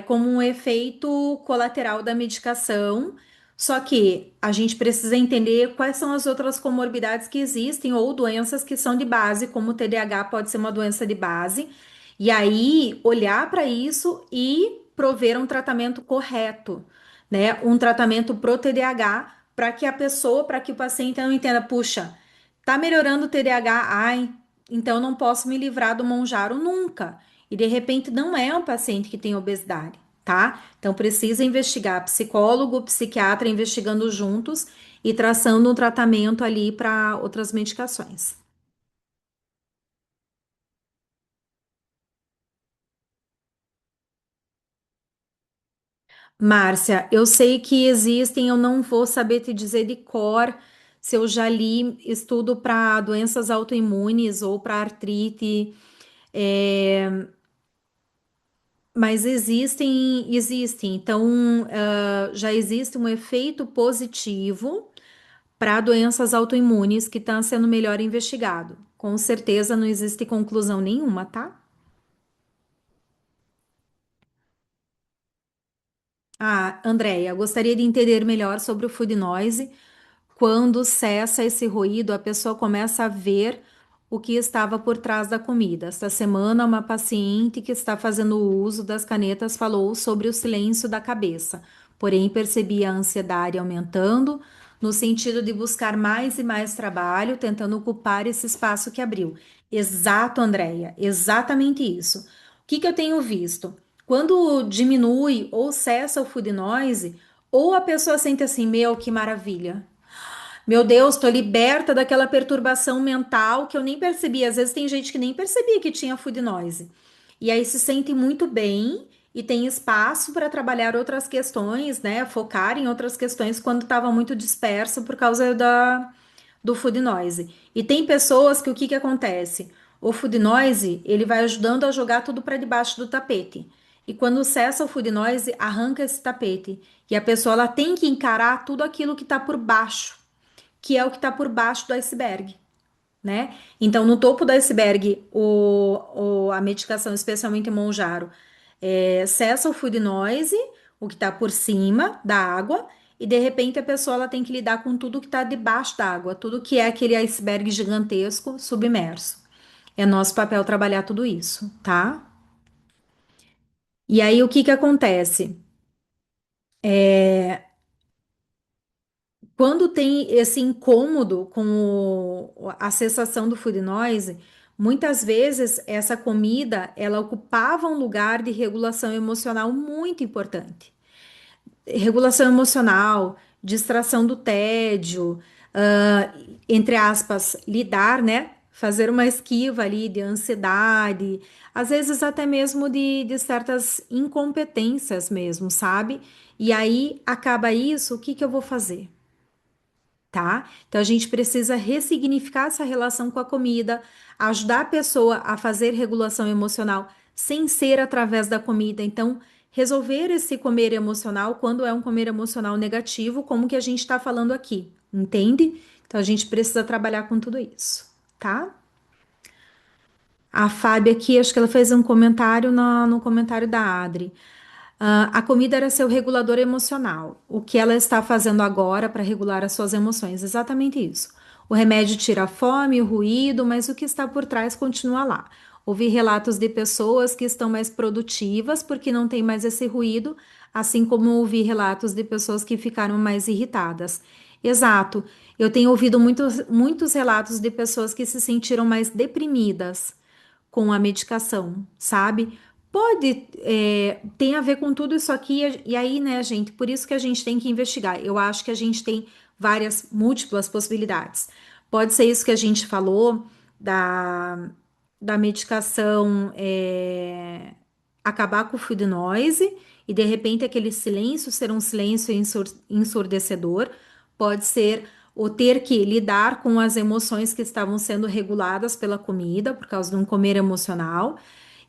como um efeito colateral da medicação. Só que a gente precisa entender quais são as outras comorbidades que existem ou doenças que são de base, como o TDAH pode ser uma doença de base, e aí olhar para isso e prover um tratamento correto, né? Um tratamento pro TDAH para que a pessoa, para que o paciente não entenda, puxa, tá melhorando o TDAH, ai, então não posso me livrar do Monjaro nunca. E de repente não é um paciente que tem obesidade, tá? Então precisa investigar psicólogo, psiquiatra investigando juntos e traçando um tratamento ali para outras medicações. Márcia, eu sei que existem, eu não vou saber te dizer de cor se eu já li estudo para doenças autoimunes ou para artrite. É, mas existem. Então, já existe um efeito positivo para doenças autoimunes que está sendo melhor investigado. Com certeza não existe conclusão nenhuma, tá? Ah, Andréia, gostaria de entender melhor sobre o food noise. Quando cessa esse ruído, a pessoa começa a ver o que estava por trás da comida. Esta semana, uma paciente que está fazendo o uso das canetas falou sobre o silêncio da cabeça, porém percebia a ansiedade aumentando, no sentido de buscar mais e mais trabalho, tentando ocupar esse espaço que abriu. Exato, Andréia, exatamente isso. O que que eu tenho visto? Quando diminui ou cessa o food noise, ou a pessoa sente assim, meu, que maravilha. Meu Deus, tô liberta daquela perturbação mental que eu nem percebi. Às vezes tem gente que nem percebia que tinha food noise. E aí se sente muito bem e tem espaço para trabalhar outras questões, né? Focar em outras questões quando estava muito disperso por causa do food noise. E tem pessoas que o que que acontece? O food noise, ele vai ajudando a jogar tudo para debaixo do tapete. E quando cessa o food noise, arranca esse tapete. E a pessoa ela tem que encarar tudo aquilo que está por baixo, que é o que está por baixo do iceberg, né? Então, no topo do iceberg, a medicação, especialmente Monjaro, cessa o food noise, o que está por cima da água, e de repente a pessoa ela tem que lidar com tudo que está debaixo da água, tudo que é aquele iceberg gigantesco submerso. É nosso papel trabalhar tudo isso, tá? E aí o que que acontece? Quando tem esse incômodo com a cessação do food noise, muitas vezes essa comida ela ocupava um lugar de regulação emocional muito importante. Regulação emocional, distração do tédio, ah, entre aspas, lidar, né? Fazer uma esquiva ali de ansiedade, às vezes até mesmo de certas incompetências mesmo, sabe? E aí acaba isso, o que que eu vou fazer? Tá? Então a gente precisa ressignificar essa relação com a comida, ajudar a pessoa a fazer regulação emocional sem ser através da comida. Então, resolver esse comer emocional quando é um comer emocional negativo, como que a gente está falando aqui, entende? Então a gente precisa trabalhar com tudo isso, tá? A Fábia aqui, acho que ela fez um comentário no comentário da Adri. A comida era seu regulador emocional. O que ela está fazendo agora para regular as suas emoções? Exatamente isso. O remédio tira a fome, o ruído, mas o que está por trás continua lá. Ouvi relatos de pessoas que estão mais produtivas porque não tem mais esse ruído, assim como ouvi relatos de pessoas que ficaram mais irritadas. Exato. Eu tenho ouvido muitos relatos de pessoas que se sentiram mais deprimidas com a medicação, sabe? Pode, tem a ver com tudo isso aqui, e aí, né, gente, por isso que a gente tem que investigar. Eu acho que a gente tem várias, múltiplas possibilidades. Pode ser isso que a gente falou da medicação acabar com o food noise e de repente aquele silêncio ser um silêncio ensurdecedor. Pode ser o ter que lidar com as emoções que estavam sendo reguladas pela comida por causa de um comer emocional.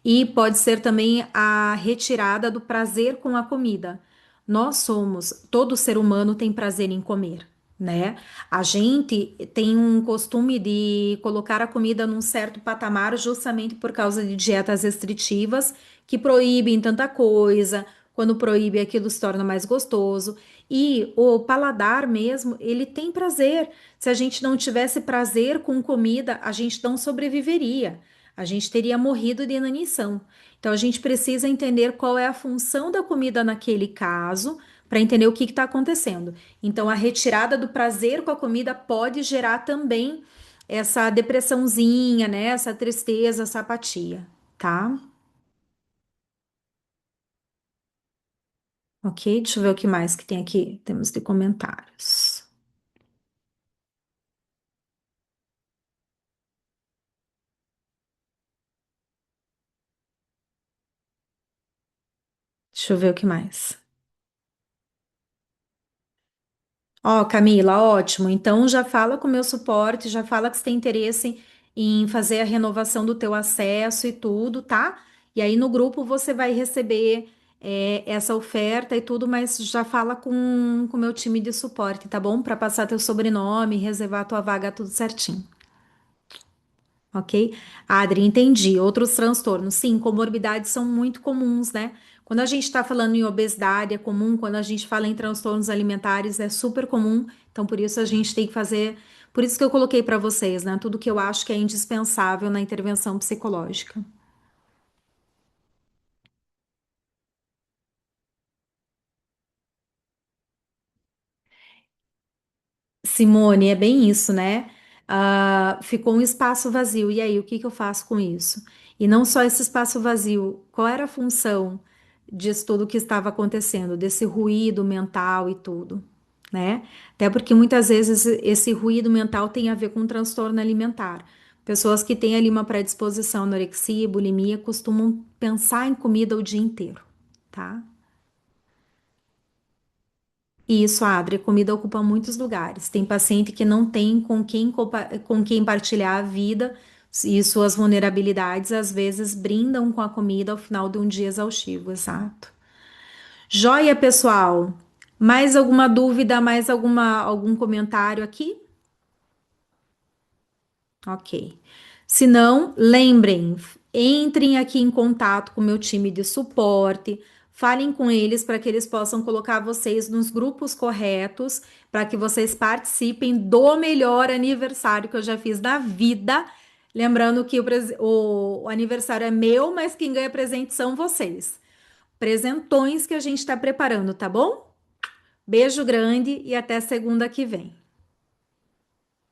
E pode ser também a retirada do prazer com a comida. Nós somos, todo ser humano tem prazer em comer, né? A gente tem um costume de colocar a comida num certo patamar justamente por causa de dietas restritivas que proíbem tanta coisa. Quando proíbe, aquilo se torna mais gostoso. E o paladar mesmo, ele tem prazer. Se a gente não tivesse prazer com comida, a gente não sobreviveria. A gente teria morrido de inanição. Então, a gente precisa entender qual é a função da comida naquele caso, para entender o que está acontecendo. Então, a retirada do prazer com a comida pode gerar também essa depressãozinha, né? Essa tristeza, essa apatia, tá? Ok, deixa eu ver o que mais que tem aqui. Temos de comentários. Deixa eu ver o que mais. Ó, Camila, ótimo. Então já fala com o meu suporte, já fala que você tem interesse em fazer a renovação do teu acesso e tudo, tá? E aí no grupo você vai receber essa oferta e tudo, mas já fala com o meu time de suporte, tá bom? Para passar teu sobrenome, reservar tua vaga, tudo certinho. Ok? Adri, entendi. Outros transtornos. Sim, comorbidades são muito comuns, né? Quando a gente está falando em obesidade, é comum. Quando a gente fala em transtornos alimentares, é super comum. Então, por isso a gente tem que fazer. Por isso que eu coloquei para vocês, né? Tudo que eu acho que é indispensável na intervenção psicológica. Simone, é bem isso, né? Ficou um espaço vazio. E aí, o que que eu faço com isso? E não só esse espaço vazio, qual era a função disso tudo que estava acontecendo, desse ruído mental e tudo, né? Até porque muitas vezes esse ruído mental tem a ver com transtorno alimentar. Pessoas que têm ali uma predisposição à anorexia, bulimia, costumam pensar em comida o dia inteiro, tá? Isso, Adri, comida ocupa muitos lugares. Tem paciente que não tem com quem partilhar a vida e suas vulnerabilidades, às vezes brindam com a comida ao final de um dia exaustivo, exato. Joia, pessoal. Mais alguma dúvida, algum comentário aqui? Ok. Se não, lembrem, entrem aqui em contato com o meu time de suporte, falem com eles para que eles possam colocar vocês nos grupos corretos, para que vocês participem do melhor aniversário que eu já fiz na vida Lembrando que o aniversário é meu, mas quem ganha presente são vocês. Presentões que a gente está preparando, tá bom? Beijo grande e até segunda que vem.